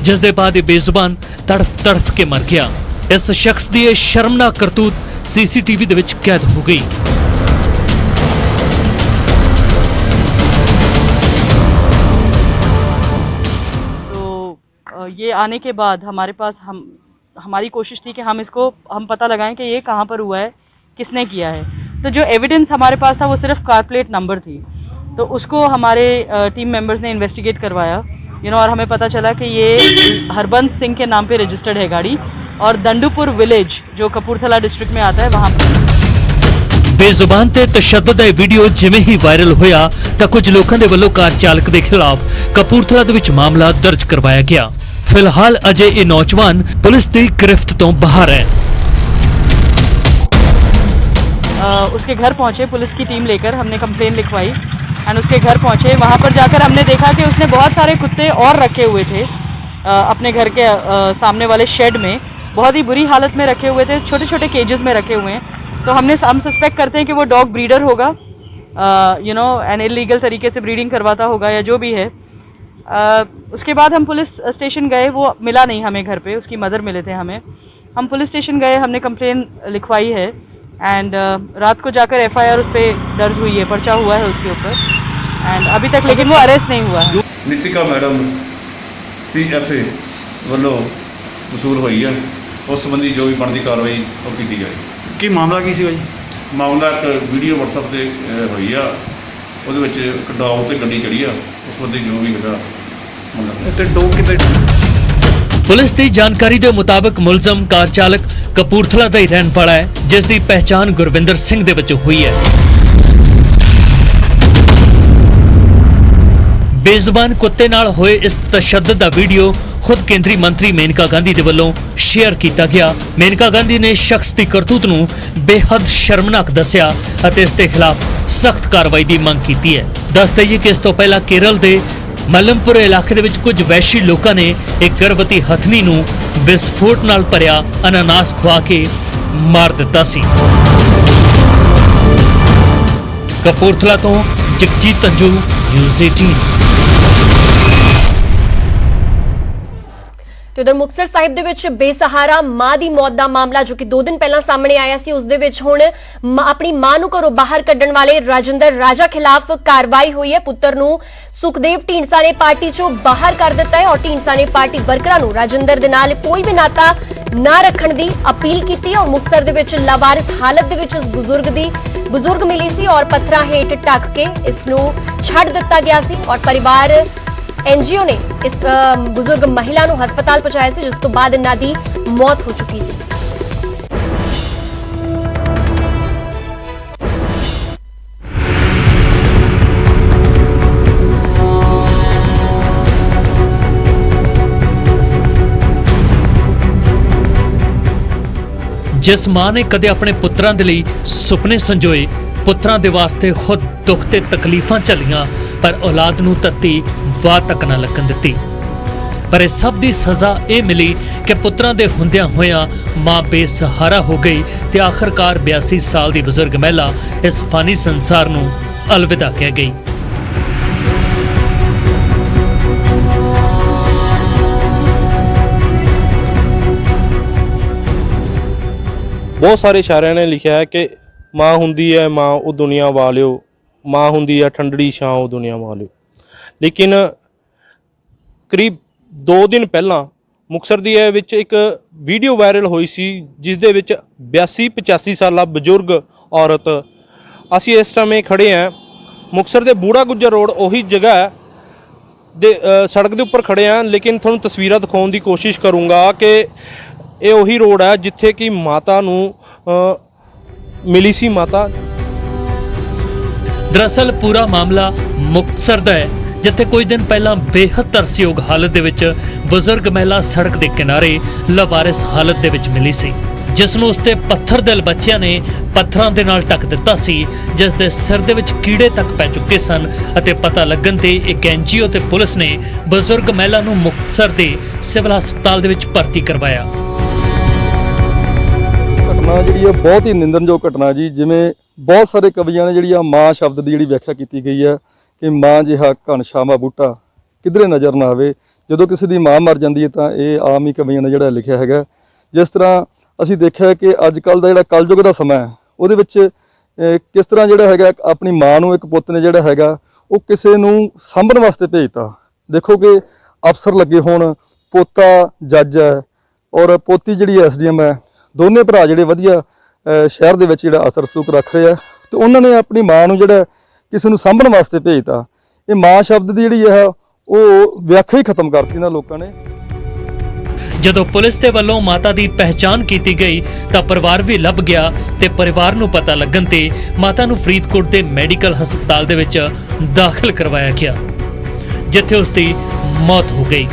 ਜਿਸ ਦੇ ਬਾਅਦ ਇਹ ਬੇਜ਼ੁਬਾਨ ਤੜਫ ਤੜਫ ਕੇ ਮਰ ਗਿਆ। ਇਸ ਸ਼ਖਸ ਦੀ ਇਹ ਸ਼ਰਮਨਾਕ ਕਰਤੂਤ ਸੀਸੀਟੀਵੀ ਦੇ ਵਿੱਚ ਕੈਦ ਹੋ ਗਈ। तो ये आने के बाद हमारे पास हमारी कोशिश थी कि हम पता लगाएं कि ये कहाँ पर हुआ है, किसने किया है। तो जो एविडेंस हमारे पास था वो सिर्फ कार प्लेट नंबर थी, तो उसको हमारे टीम मेंबर्स ने इन्वेस्टिगेट करवाया और हमें पता चला कि ये हरबंस सिंह के नाम पे रजिस्टर्ड है गाड़ी, और दंडूपुर विलेज जो कपूरथला डिस्ट्रिक्ट में आता है वहाँ ਬੇਜ਼ੁਬਾਨ ਤੇ ਤਸ਼ੱਦਦ ਦਾ ਵੀਡੀਓ ਜਿਵੇਂ ਹੀ ਵਾਇਰਲ ਹੋਇਆ ਤਾਂ ਕੁਝ ਲੋਕਾਂ ਦੇ ਵੱਲੋਂ ਕਾਰ ਚਾਲਕ ਦੇ ਖਿਲਾਫ ਕਪੂਰਥਲਾ ਦੇ ਵਿੱਚ ਮਾਮਲਾ ਦਰਜ ਕਰਵਾਇਆ ਗਿਆ। ਫਿਲਹਾਲ ਅਜੇ ਇਹ ਨੌਜਵਾਨ ਪੁਲਿਸ ਦੀ ਗ੍ਰਿਫਤ ਤੋਂ ਬਾਹਰ ਹੈ। उसके घर पहुंचे पुलिस की टीम लेकर, हमने कंप्लेन लिखवाई एंड उसके घर पहुंचे। वहां पर जाकर हमने देखा कि उसने बहुत सारे कुत्ते और रखे हुए थे अपने घर के सामने वाले शेड में, बहुत ही बुरी हालत में रखे हुए थे, छोटे छोटे केजेस में रखे हुए हैं। तो हम सस्पेक्ट करते हैं कि वो डॉग ब्रीडर होगा, एन इलीगल तरीके से ब्रीडिंग करवाता होगा या जो भी है। उसके बाद हम पुलिस स्टेशन गए, वो मिला नहीं हमें घर पे, उसकी मदर मिले थे हमें। हम पुलिस स्टेशन गए, हमने कंप्लेन लिखवाई है एंड रात को जाकर FIR उस पर दर्ज हुई है, पर्चा हुआ है उसके ऊपर एंड अभी तक लेकिन वो अरेस्ट नहीं हुआ है। ਨੀਤਿਕਾ ਮੈਡਮ PFA ਵੱਲੋਂ ਵਸੂਲ ਹੋਈ ਹੈ, ਉਸ ਸੰਬੰਧੀ ਜੋ ਵੀ ਬਣਦੀ ਕਾਰਵਾਈ ਉਹ ਕੀਤੀ ਜਾਏ। ਕੀ ਮਾਮਲਾ ਕੀ ਸੀ ਬਾਈ? ਮਾਮਲਾ ਇੱਕ ਵੀਡੀਓ WhatsApp ਤੇ ਹੋਈ ਆ, ਉਹਦੇ ਵਿੱਚ ਇੱਕ ਡੌਗ ਤੇ ਗੱਡੀ ਚੜੀ ਆ, ਉਸ ਸੰਬੰਧੀ ਜੋ ਵੀ ਹੈਗਾ ਤੇ ਡੋਗ ਕਿਤੇ ਪੁਲਿਸ ਦੀ ਜਾਣਕਾਰੀ ਦੇ ਮੁਤਾਬਕ ਮੁਲਜ਼ਮ ਕਾਰ ਚਾਲਕ ਕਪੂਰਥਲਾ ਦਾ ਹੀ ਰਹਿਣ ਵਾਲਾ ਹੈ, ਜਿਸ ਦੀ ਪਹਿਚਾਣ ਗੁਰਵਿੰਦਰ ਸਿੰਘ ਦੇ ਵਿੱਚ ਹੋਈ ਹੈ। ਬੇਜ਼ੁਬਾਨ ਕੁੱਤੇ ਨਾਲ ਹੋਏ ਇਸ ਤਸ਼ੱਦਦ ਦਾ ਵੀਡੀਓ ਖੁਦ ਕੇਂਦਰੀ ਮੰਤਰੀ ਮੇਨਕਾ ਗਾਂਧੀ ਦੇ ਵੱਲੋਂ ਸ਼ੇਅਰ ਕੀਤਾ ਗਿਆ। ਮੇਨਕਾ ਗਾਂਧੀ ਨੇ ਸ਼ਖਸ ਦੀ ਕਰਤੂਤ ਨੂੰ ਬੇਹੱਦ ਸ਼ਰਮਨਾਕ ਦੱਸਿਆ ਅਤੇ ਇਸ ਦੇ ਖਿਲਾਫ ਸਖਤ ਕਾਰਵਾਈ ਦੀ ਮੰਗ ਕੀਤੀ ਹੈ। ਦੱਸ ਦਈਏ ਕਿ ਇਸ ਤੋਂ ਪਹਿਲਾਂ ਕੇਰਲ ਦੇ ਮਲਮਪੁਰ ਇਲਾਕੇ ਦੇ ਵਿੱਚ ਕੁਝ ਵੈਸ਼ੀ ਲੋਕਾਂ ਨੇ ਇੱਕ ਗਰਭਵਤੀ ਹਥਨੀ ਨੂੰ ਵਿਸਫੋਟ ਨਾਲ ਭਰਿਆ ਅਨਾਨਾਸ ਖਵਾ ਕੇ ਮਾਰ ਦਿੱਤਾ ਸੀ। ਕਪੂਰਥਲਾ ਤੋਂ ਜਗਜੀਤ ਤੰਜੂ, ਨਿਊਜ਼ 18। ਤੇ ਉਧਰ ਮੁਕਤਸਰ ਸਾਹਿਬ ਦੇ ਵਿੱਚ ਬੇਸਹਾਰਾ ਮਾਂ ਦੀ ਮੌਤ ਦਾ ਮਾਮਲਾ ਜੋ ਕਿ 2 ਦਿਨ ਪਹਿਲਾਂ ਸਾਹਮਣੇ ਆਇਆ ਸੀ, ਉਸ ਦੇ ਵਿੱਚ ਹੁਣ ਆਪਣੀ ਮਾਂ ਨੂੰ ਘਰੋਂ ਬਾਹਰ ਕੱਢਣ ਵਾਲੇ ਰਾਜਿੰਦਰ ਰਾਜਾ ਖਿਲਾਫ ਕਾਰਵਾਈ ਹੋਈ ਹੈ। ਪੁੱਤਰ ਨੂੰ ਸੁਖਦੇਵ ਢੀਂਡਸਾ ਨੇ ਪਾਰਟੀ ਚੋਂ ਬਾਹਰ ਕਰ ਦਿੱਤਾ ਹੈ ਔਰ ਢੀਂਡਸਾ ਨੇ ਪਾਰਟੀ ਵਰਕਰਾਂ ਨੂੰ ਰਾਜਿੰਦਰ ਦੇ ਨਾਲ ਕੋਈ ਵੀ ਨਾਤਾ ਨਾ ਰੱਖਣ ਦੀ ਅਪੀਲ ਕੀਤੀ ਹੈ। ਔਰ ਮੁਕਤਸਰ ਦੇ ਵਿੱਚ ਲਾਵਾਰਿਸ ਹਾਲਤ ਦੇ ਵਿੱਚ ਇਸ ਬਜ਼ੁਰਗ ਮਿਲੀ ਸੀ ਔਰ ਪੱਥਰਾਂ ਹੇਠ ਢੱਕ ਕੇ ਇਸ ਨੂੰ ਛੱਡ ਦਿੱਤਾ ਗਿਆ ਸੀ ਔਰ ਪਰਿਵਾਰ NGO ਨੇ ਇਸ ਬਜ਼ੁਰਗ ਮਹਿਲਾ ਨੂੰ ਹਸਪਤਾਲ ਪਹੁੰਚਾਇਆ ਸੀ, ਜਿਸ ਤੋਂ ਬਾਅਦ ਇਹਨਾਂ ਦੀ ਮੌਤ ਹੋ ਚੁੱਕੀ ਸੀ। ਜਿਸ ਮਾਂ ਨੇ ਕਦੇ ਆਪਣੇ ਪੁੱਤਰਾਂ ਦੇ ਲਈ ਸੁਪਨੇ ਸੰਜੋਏ, ਪੁੱਤਰਾਂ ਦੇ ਵਾਸਤੇ ਖੁਦ ਦੁੱਖ ਤੇ ਤਕਲੀਫਾਂ ਝੱਲੀਆਂ, ਪਰ ਔਲਾਦ ਨੂੰ ਤੱਤੀ ਵਾਹ ਤੱਕ ਨਾ ਲੱਗਣ ਦਿੱਤੀ। ਪਰ ਇਸ ਸਭ ਦੀ ਸਜ਼ਾ ਇਹ ਮਿਲੀ ਕਿ ਪੁੱਤਰਾਂ ਦੇ ਹੁੰਦਿਆਂ ਹੋਇਆਂ ਮਾਂ ਬੇਸਹਾਰਾ ਹੋ ਗਈ ਤੇ ਆਖਰਕਾਰ 82 ਸਾਲ ਦੀ ਬਜ਼ੁਰਗ ਮਹਿਲਾ ਇਸ ਫਾਨੀ ਸੰਸਾਰ ਨੂੰ ਅਲਵਿਦਾ ਕਹਿ ਗਈ। ਬਹੁਤ ਸਾਰੇ ਸ਼ਾਇਰਾਂ ਨੇ ਲਿਖਿਆ ਹੈ ਕਿ ਮਾਂ ਹੁੰਦੀ ਹੈ ਮਾਂ ਉਹ ਦੁਨੀਆ ਵਾਲਿਓ, ਮਾਂ ਹੁੰਦੀ ਹੈ ਠੰਡੜੀ ਛਾਂ ਉਹ ਦੁਨੀਆ ਵਾਲਿਓ। ਲੇਕਿਨ ਕਰੀਬ 2 ਦਿਨ ਪਹਿਲਾਂ ਮੁਕਤਸਰ ਦੀ ਵਿੱਚ ਇੱਕ ਵੀਡੀਓ ਵਾਇਰਲ ਹੋਈ ਸੀ, ਜਿਸ ਦੇ ਵਿੱਚ 82-85 ਸਾਲਾ ਬਜ਼ੁਰਗ ਔਰਤ, ਅਸੀਂ ਇਸ ਸਮੇਂ ਖੜੇ ਹਾਂ ਮੁਕਤਸਰ ਦੇ ਬੂੜਾ ਗੁੱਜਰ ਰੋਡ, ਉਹੀ ਜਗ੍ਹਾ ਹੈ ਦੇ ਸੜਕ ਦੇ ਉੱਪਰ ਖੜੇ ਹਾਂ। ਲੇਕਿਨ ਤੁਹਾਨੂੰ ਤਸਵੀਰਾਂ ਦਿਖਾਉਣ ਦੀ ਕੋਸ਼ਿਸ਼ ਕਰੂੰਗਾ ਕਿ ਇਹ ਉਹੀ ਰੋਡ ਹੈ ਜਿੱਥੇ ਕਿ ਮਾਤਾ ਨੂੰ ਮਿਲੀ ਸੀ ਮਾਤਾ। ਦਰਅਸਲ ਪੂਰਾ ਮਾਮਲਾ ਮੁਕਤਸਰ ਦਾ ਹੈ, ਜਿੱਥੇ ਕੁਝ ਦਿਨ ਪਹਿਲਾਂ ਬੇਹੱਦ ਤਰਸਯੋਗ ਹਾਲਤ ਦੇ ਵਿੱਚ ਬਜ਼ੁਰਗ ਮਹਿਲਾ ਸੜਕ ਦੇ ਕਿਨਾਰੇ ਲਾਵਾਰਿਸ ਹਾਲਤ ਦੇ ਵਿੱਚ ਮਿਲੀ ਸੀ, ਜਿਸ ਨੂੰ ਉਸਦੇ ਪੱਥਰ ਦਿਲ ਬੱਚਿਆਂ ਨੇ ਪੱਥਰਾਂ ਦੇ ਨਾਲ ਢੱਕ ਦਿੱਤਾ ਸੀ, ਜਿਸ ਦੇ ਸਿਰ ਦੇ ਵਿੱਚ ਕੀੜੇ ਤੱਕ ਪੈ ਚੁੱਕੇ ਸਨ ਅਤੇ ਪਤਾ ਲੱਗਣ ਤੇ ਇੱਕ NGO ਤੇ ਪੁਲਿਸ ਨੇ ਬਜ਼ੁਰਗ ਮਹਿਲਾ ਨੂੰ ਮੁਕਤਸਰ ਦੇ ਸਿਵਲ ਹਸਪਤਾਲ ਦੇ ਵਿੱਚ ਭਰਤੀ ਕਰਵਾਇਆ। ਘਟਨਾ ਜਿਹੜੀ ਹੈ ਬਹੁਤ ਹੀ ਨਿੰਦਣਯੋਗ ਘਟਨਾ ਜੀ। ਜਿਵੇਂ ਬਹੁਤ ਸਾਰੇ ਕਵੀਆਂ ਨੇ ਜਿਹੜੀ ਆ ਮਾਂ ਸ਼ਬਦ ਦੀ ਜਿਹੜੀ ਵਿਆਖਿਆ ਕੀਤੀ ਗਈ ਹੈ ਕਿ ਮਾਂ ਜਿਹਾ ਘਣਸ਼ਾਮਾ ਬੂਟਾ ਕਿਧਰੇ ਨਜ਼ਰ ਨਾ ਆਵੇ। ਜਦੋਂ ਕਿਸੇ ਦੀ ਮਾਂ ਮਰ ਜਾਂਦੀ ਹੈ ਤਾਂ ਇਹ ਆਮ ਹੀ ਕਵੀਆਂ ਨੇ ਜਿਹੜਾ ਲਿਖਿਆ ਹੈਗਾ। ਜਿਸ ਤਰ੍ਹਾਂ ਅਸੀਂ ਦੇਖਿਆ ਕਿ ਅੱਜ ਕੱਲ੍ਹ ਦਾ ਜਿਹੜਾ ਕਲਯੁਗ ਦਾ ਸਮਾਂ ਹੈ, ਉਹਦੇ ਵਿੱਚ ਕਿਸ ਤਰ੍ਹਾਂ ਜਿਹੜਾ ਹੈਗਾ ਆਪਣੀ ਮਾਂ ਨੂੰ ਇੱਕ ਪੁੱਤ ਨੇ ਜਿਹੜਾ ਹੈਗਾ ਉਹ ਕਿਸੇ ਨੂੰ ਸਾਂਭਣ ਵਾਸਤੇ ਭੇਜਤਾ। ਦੇਖੋ ਕਿ ਅਫਸਰ ਲੱਗੇ ਹੋਣ, ਪੋਤਾ ਜੱਜ ਹੈ ਔਰ ਪੋਤੀ ਜਿਹੜੀ SDM ਹੈ, ਦੋਨੇ ਭਰਾ ਜਿਹੜੇ ਵਧੀਆ ਸ਼ਹਿਰ ਦੇ ਵਿੱਚ ਜਿਹੜਾ ਅਸਰ ਸੂਕ ਰੱਖ ਰਹੇ ਆ, ਤੇ ਉਹਨਾਂ ਨੇ ਆਪਣੀ ਮਾਂ ਨੂੰ ਜਿਹੜਾ ਕਿਸੇ ਨੂੰ ਸਾਂਭਣ ਵਾਸਤੇ ਭੇਜਤਾ। ਇਹ ਮਾਂ ਸ਼ਬਦ ਦੀ ਜਿਹੜੀ ਹੈ ਉਹ ਵਿਆਖਿਆ ਹੀ ਖਤਮ ਕਰਤੀ ਇਹਨਾਂ ਲੋਕਾਂ ਨੇ। ਜਦੋਂ ਪੁਲਿਸ ਦੇ ਵੱਲੋਂ ਮਾਤਾ ਦੀ ਪਹਿਚਾਣ ਕੀਤੀ ਗਈ ਤਾਂ ਪਰਿਵਾਰ ਵੀ ਲੱਭ ਗਿਆ ਤੇ ਪਰਿਵਾਰ ਨੂੰ ਪਤਾ ਲੱਗਣ ਤੇ ਮਾਤਾ ਨੂੰ ਫਰੀਦਕੋਟ ਦੇ ਮੈਡੀਕਲ ਹਸਪਤਾਲ ਦੇ ਵਿੱਚ ਦਾਖਲ ਕਰਵਾਇਆ ਗਿਆ, ਜਿੱਥੇ ਉਸ ਦੀ ਮੌਤ ਹੋ ਗਈ।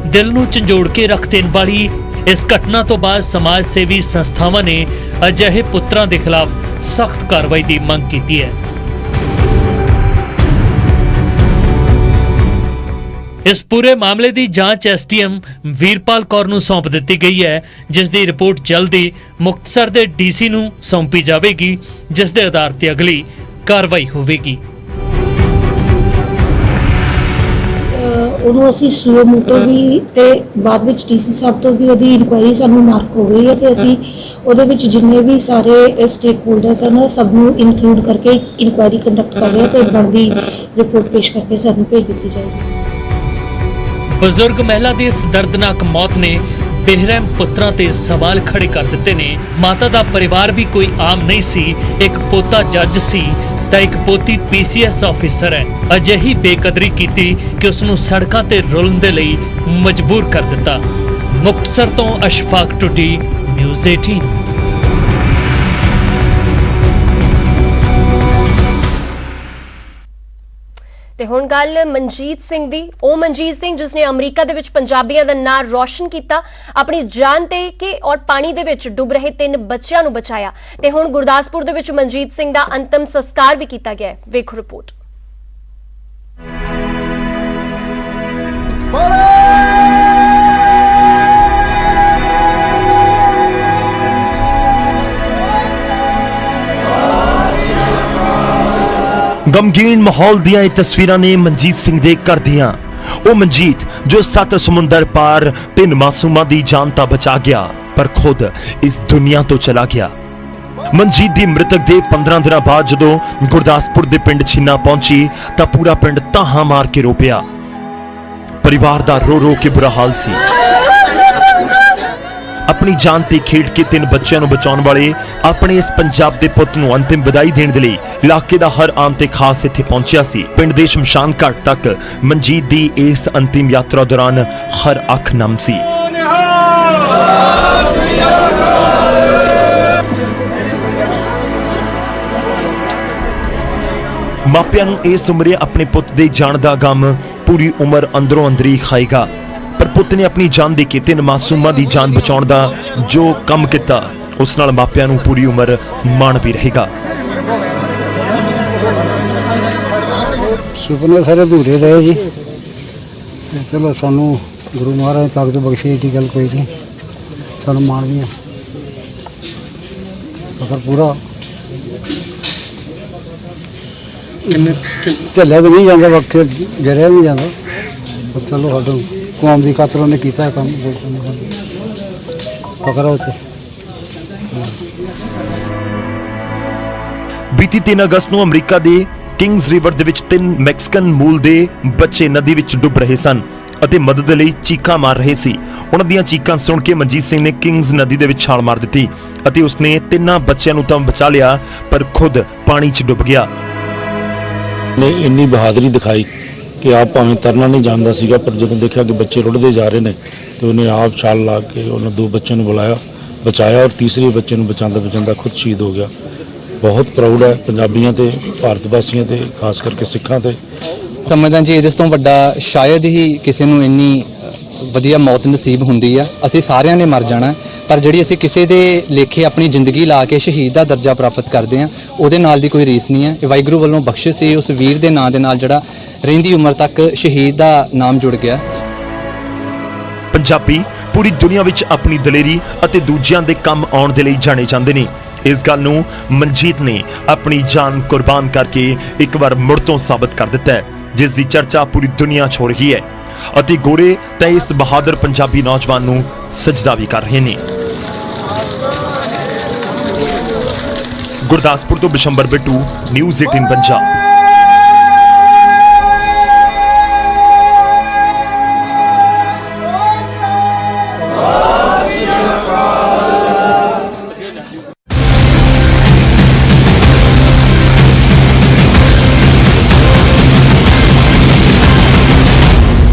ਦਿਲ ਨੂੰ ਝੰਜੋੜ ਕੇ ਰੱਖ ਦੇਣ ਵਾਲੀ ਇਸ ਘਟਨਾ ਤੋਂ ਬਾਅਦ ਸਮਾਜ ਸੇਵੀ ਸੰਸਥਾਵਾਂ ਨੇ ਅਜਿਹੇ ਪੁੱਤਰਾਂ ਦੇ ਖਿਲਾਫ ਸਖਤ ਕਾਰਵਾਈ ਦੀ ਮੰਗ ਕੀਤੀ ਹੈ। ਇਸ ਪੂਰੇ ਮਾਮਲੇ ਦੀ ਜਾਂਚ ਐਸਡੀਐਮ ਵੀਰਪਾਲ ਕੌਰ ਨੂੰ ਸੌਂਪ ਦਿੱਤੀ ਗਈ ਹੈ, ਜਿਸ ਦੀ ਰਿਪੋਰਟ ਜਲਦੀ ਮੁਕਤਸਰ ਦੇ ਡੀਸੀ ਨੂੰ ਸੌਂਪੀ ਜਾਵੇਗੀ, ਜਿਸ ਦੇ ਆਧਾਰ ਤੇ ਅਗਲੀ ਕਾਰਵਾਈ ਹੋਵੇਗੀ। ਉਹਨੂੰ ਅਸੀਂ ਸੁਓ ਮੋਟੋ ਵੀ ਤੇ ਬਾਅਦ ਵਿੱਚ ਡੀਸੀ ਸਾਹਿਬ ਤੋਂ ਵੀ ਉਹਦੀ ਇਨਕੁਆਇਰੀ ਸਾਨੂੰ ਮਾਰਕ ਹੋ ਗਈ ਹੈ ਤੇ ਅਸੀਂ ਉਹਦੇ ਵਿੱਚ ਜਿੰਨੇ ਵੀ ਸਾਰੇ ਸਟੇਕ ਹੋਲਡਰਸ ਹਨ ਸਭ ਨੂੰ ਇਨਕਲੂਡ ਕਰਕੇ ਇਨਕੁਆਇਰੀ ਕੰਡਕਟ ਕਰ ਰਹੇ ਹਾਂ ਤੇ ਬਣਦੀ ਰਿਪੋਰਟ ਪੇਸ਼ ਕਰਕੇ ਸਾਨੂੰ ਭੇਜ ਦਿੱਤੀ ਜਾਏਗੀ। ਬਜ਼ੁਰਗ ਮਹਿਲਾ ਦੀ ਇਸ ਦਰਦਨਾਕ ਮੌਤ ਨੇ ਬੇਰਹਿਮ ਪੁੱਤਰਾਂ ਤੇ ਸਵਾਲ ਖੜੇ ਕਰ ਦਿੱਤੇ ਨੇ। ਮਾਤਾ ਦਾ ਪਰਿਵਾਰ ਵੀ ਕੋਈ ਆਮ ਨਹੀਂ ਸੀ, ਇੱਕ ਪੋਤਾ ਜੱਜ ਸੀ ਤਾਂ ਇੱਕ ਪੋਤੀ ਪੀਸੀਐਸ ਆਫੀਸਰ ਹੈ। ਅਜਿਹੀ ਬੇਕਦਰੀ ਕੀਤੀ ਕਿ ਉਸ ਨੂੰ ਸੜਕਾਂ ਤੇ ਰੁਲਣ ਦੇ ਲਈ ਮਜਬੂਰ ਕਰ ਦਿੱਤਾ। ਮੁਕਤਸਰ ਤੋਂ ਅਸ਼ਫਾਕ ਟੁੱਡੀ, ਨਿਊਜ਼ 18। ਤੇ ਹੁਣ ਗੱਲ ਮਨਜੀਤ ਸਿੰਘ ਦੀ। ਉਹ ਮਨਜੀਤ ਸਿੰਘ ਜਿਸ ਨੇ ਅਮਰੀਕਾ ਦੇ ਵਿੱਚ ਪੰਜਾਬੀਆਂ ਦਾ ਨਾਂ ਰੌਸ਼ਨ ਕੀਤਾ, ਆਪਣੀ ਜਾਨ ਤੇ ਕੇ ਔਰ ਪਾਣੀ ਦੇ ਵਿੱਚ ਡੁੱਬ ਰਹੇ 3 ਬੱਚਿਆਂ ਨੂੰ ਬਚਾਇਆ ਤੇ ਹੁਣ ਗੁਰਦਾਸਪੁਰ ਦੇ ਵਿੱਚ ਮਨਜੀਤ ਸਿੰਘ ਦਾ ਅੰਤਮ ਸੰਸਕਾਰ ਵੀ ਕੀਤਾ ਗਿਆ ਹੈ। ਵੇਖੋ ਰਿਪੋਰਟ। ਗਮਗੀਨ ਮਾਹੌਲ ਦੀਆਂ ਇਹ ਤਸਵੀਰਾਂ ਨੇ ਮਨਜੀਤ ਸਿੰਘ ਦੇ ਘਰ ਦੀਆਂ। ਉਹ ਮਨਜੀਤ ਜੋ 7 ਸਮੁੰਦਰ ਪਾਰ 3 ਮਾਸੂਮਾਂ ਦੀ ਜਾਨ ਤਾਂ ਬਚਾ ਗਿਆ, ਪਰ ਖੁਦ ਇਸ ਦੁਨੀਆ ਤੋਂ ਚਲਾ ਗਿਆ। ਮਨਜੀਤ ਦੀ ਮ੍ਰਿਤਕ ਦੇ 15 ਦਿਨਾਂ ਬਾਅਦ ਜਦੋਂ ਗੁਰਦਾਸਪੁਰ ਦੇ ਪਿੰਡ ਛੀਨਾ ਪਹੁੰਚੀ ਤਾਂ ਪੂਰਾ ਪਿੰਡ ਤਾਹਾਂ ਮਾਰ ਕੇ ਰੋ ਪਿਆ। ਪਰਿਵਾਰ ਦਾ ਰੋ ਰੋ ਕੇ ਬੁਰਾ ਹਾਲ ਸੀ। ਆਪਣੀ ਜਾਨ ਤੇ ਖੇਡ ਕੇ 3 ਬੱਚਿਆਂ ਨੂੰ ਬਚਾਉਣ ਵਾਲੇ ਆਪਣੇ ਇਸ ਪੰਜਾਬ ਦੇ ਪੁੱਤ ਨੂੰ ਅੰਤਿਮ ਵਿਦਾਈ ਦੇਣ ਦੇ ਲਈ ਇਲਾਕੇ ਦਾ ਹਰ ਆਮ ਤੇ ਖਾਸ ਇੱਥੇ ਪਹੁੰਚਿਆ ਸੀ। ਪਿੰਡ ਦੇ ਸ਼ਮਸ਼ਾਨ ਘਾਟ ਤੱਕ ਮਨਜੀਤ ਦੀ ਇਸ ਅੰਤਿਮ ਯਾਤਰਾ ਦੌਰਾਨ ਹਰ ਅੱਖ ਨਮ ਸੀ। ਮਾਪਿਆਂ ਨੂੰ ਇਸ ਉਮਰੇ ਆਪਣੇ ਪੁੱਤ ਦੇ ਜਾਣ ਦਾ ਗਮ ਪੂਰੀ ਉਮਰ ਅੰਦਰੋਂ ਅੰਦਰੀ ਖਾਏਗਾ, ਪਰ ਪੁੱਤ ਨੇ ਆਪਣੀ ਜਾਨ ਦੇ ਕੇ 3 ਮਾਸੂਮਾਂ ਦੀ ਜਾਨ ਬਚਾਉਣ ਦਾ ਜੋ ਕੰਮ ਕੀਤਾ ਉਸ ਨਾਲ ਮਾਪਿਆਂ ਨੂੰ ਪੂਰੀ ਉਮਰ ਮਾਣ ਵੀ ਰਹੇਗਾ। ਸੁਪਨੇ ਸਾਰੇ ਅਧੂਰੇ ਰਹੇ ਜੀ, ਚਲੋ ਸਾਨੂੰ ਗੁਰੂ ਮਹਾਰਾਜ ਤਾਕਤ ਬਖਸ਼ੇ ਦੀ ਗੱਲ ਕੋਈ ਨਹੀਂ, ਸਾਨੂੰ ਮਾਣ ਵੀ ਹੈ ਪਰ ਪੂਰਾ ਝੱਲਿਆ ਵੀ ਨਹੀਂ ਜਾਂਦਾ, ਵਕਤ ਜਰਿਆ ਵੀ ਜਾਂਦਾ, ਪਰ ਚਲੋ ਸਾਡਾ ਕੌਮ ਦੀ ਖਾਤਰ ਉਹਨੇ ਕੀਤਾ ਕੰਮ, ਫਕਰ ਉੱਤੇ। ਬੀਤੀ 3 ਅਗਸਤ ਨੂੰ ਅਮਰੀਕਾ ਦੇ ਕਿੰਗਸ ਰਿਵਰ ਦੇ ਵਿੱਚ 3 ਮੈਕਸੀਕਨ ਮੂਲ ਦੇ ਬੱਚੇ ਨਦੀ ਵਿੱਚ ਡੁੱਬ ਰਹੇ ਸਨ ਅਤੇ ਮਦਦ ਲਈ ਚੀਕਾਂ ਮਾਰ ਰਹੇ ਸੀ। ਉਹਨਾਂ ਦੀਆਂ ਚੀਕਾਂ ਸੁਣ ਕੇ ਮਨਜੀਤ ਸਿੰਘ ਨੇ ਕਿੰਗਸ ਨਦੀ ਦੇ ਵਿੱਚ ਛਾਲ ਮਾਰ ਦਿੱਤੀ ਅਤੇ ਉਸਨੇ 3 ਬੱਚਿਆਂ ਨੂੰ ਤਾਂ ਬਚਾ ਲਿਆ, ਪਰ ਖੁਦ ਪਾਣੀ 'ਚ ਡੁੱਬ ਗਿਆ। ਨੇ ਇੰਨੀ ਬਹਾਦਰੀ ਦਿਖਾਈ ਕਿ ਆਪ ਭਾਵੇਂ ਤਰਨਾ ਨਹੀਂ ਜਾਣਦਾ ਸੀਗਾ, ਪਰ ਜਦੋਂ ਦੇਖਿਆ ਕਿ ਬੱਚੇ ਰੁੜਦੇ ਜਾ ਰਹੇ ਨੇ ਤੇ ਉਹਨੇ ਆਪ ਛਾਲ ਲਾ ਕੇ ਉਹਨਾਂ 2 ਬੱਚਿਆਂ ਨੂੰ ਬਚਾਇਆ ਔਰ ਤੀਸਰੇ ਬੱਚੇ ਨੂੰ ਬਚਾਉਂਦਾ ਖੁਦ ਸ਼ਹੀਦ ਹੋ ਗਿਆ। ਬਹੁਤ ਪ੍ਰਾਊਡ ਹੈ ਪੰਜਾਬੀਆਂ ਤੇ, ਭਾਰਤ ਵਾਸੀਆਂ ਤੇ, ਖਾਸ ਕਰਕੇ ਸਿੱਖਾਂ ਤੇ। ਸਮਝਦਾ ਜੀ ਇਸ ਤੋਂ ਵੱਡਾ ਸ਼ਾਇਦ ਹੀ ਕਿਸੇ ਨੂੰ ਇੰਨੀ ਵਧੀਆ ਮੌਤ ਨਸੀਬ ਹੁੰਦੀ ਆ। ਅਸੀਂ ਸਾਰਿਆਂ ਨੇ ਮਰ ਜਾਣਾ, ਪਰ ਜਿਹੜੀ ਅਸੀਂ ਕਿਸੇ ਦੇ ਲੇਖੇ ਆਪਣੀ ਜ਼ਿੰਦਗੀ ਲਾ ਕੇ ਸ਼ਹੀਦ ਦਾ ਦਰਜਾ ਪ੍ਰਾਪਤ ਕਰਦੇ ਆ, ਉਹਦੇ ਨਾਲ ਦੀ ਕੋਈ ਰੀਸ ਨਹੀਂ ਹੈ। ਇਹ ਵਾਹਿਗੁਰੂ ਵੱਲੋਂ ਬਖਸ਼ਿਸ਼ ਸੀ ਉਸ ਵੀਰ ਦੇ ਨਾਂ ਦੇ ਨਾਲ ਜਿਹੜਾ ਰਹਿੰਦੀ ਉਮਰ ਤੱਕ ਸ਼ਹੀਦ ਦਾ ਨਾਮ ਜੁੜ ਗਿਆ। ਪੰਜਾਬੀ ਪੂਰੀ ਦੁਨੀਆ ਵਿੱਚ ਆਪਣੀ ਦਲੇਰੀ ਅਤੇ ਦੂਜਿਆਂ ਦੇ ਕੰਮ ਆਉਣ ਦੇ ਲਈ ਜਾਣੇ ਜਾਂਦੇ ਨੇ। ਇਸ ਗੱਲ ਨੂੰ ਮਨਜੀਤ ਨੇ ਆਪਣੀ ਜਾਨ ਕੁਰਬਾਨ ਕਰਕੇ ਇੱਕ ਵਾਰ ਮੁੜ ਤੋਂ ਸਾਬਤ ਕਰ ਦਿੱਤਾ ਹੈ, ਜਿਸ ਦੀ ਚਰਚਾ ਪੂਰੀ ਦੁਨੀਆ 'ਚ ਹੋ ਰਹੀ ਹੈ ਅਤੇ ਗੋਰੇ ਤਾਂ ਇਸ ਬਹਾਦਰ ਪੰਜਾਬੀ ਨੌਜਵਾਨ ਨੂੰ ਸਜਦਾ ਵੀ ਕਰ ਰਹੇ ਨੇ। ਗੁਰਦਾਸਪੁਰ ਤੋਂ ਬਿਸ਼ੰਬਰ ਬਿੱਟੂ, ਨਿਊਜ਼ 18 ਪੰਜਾਬ।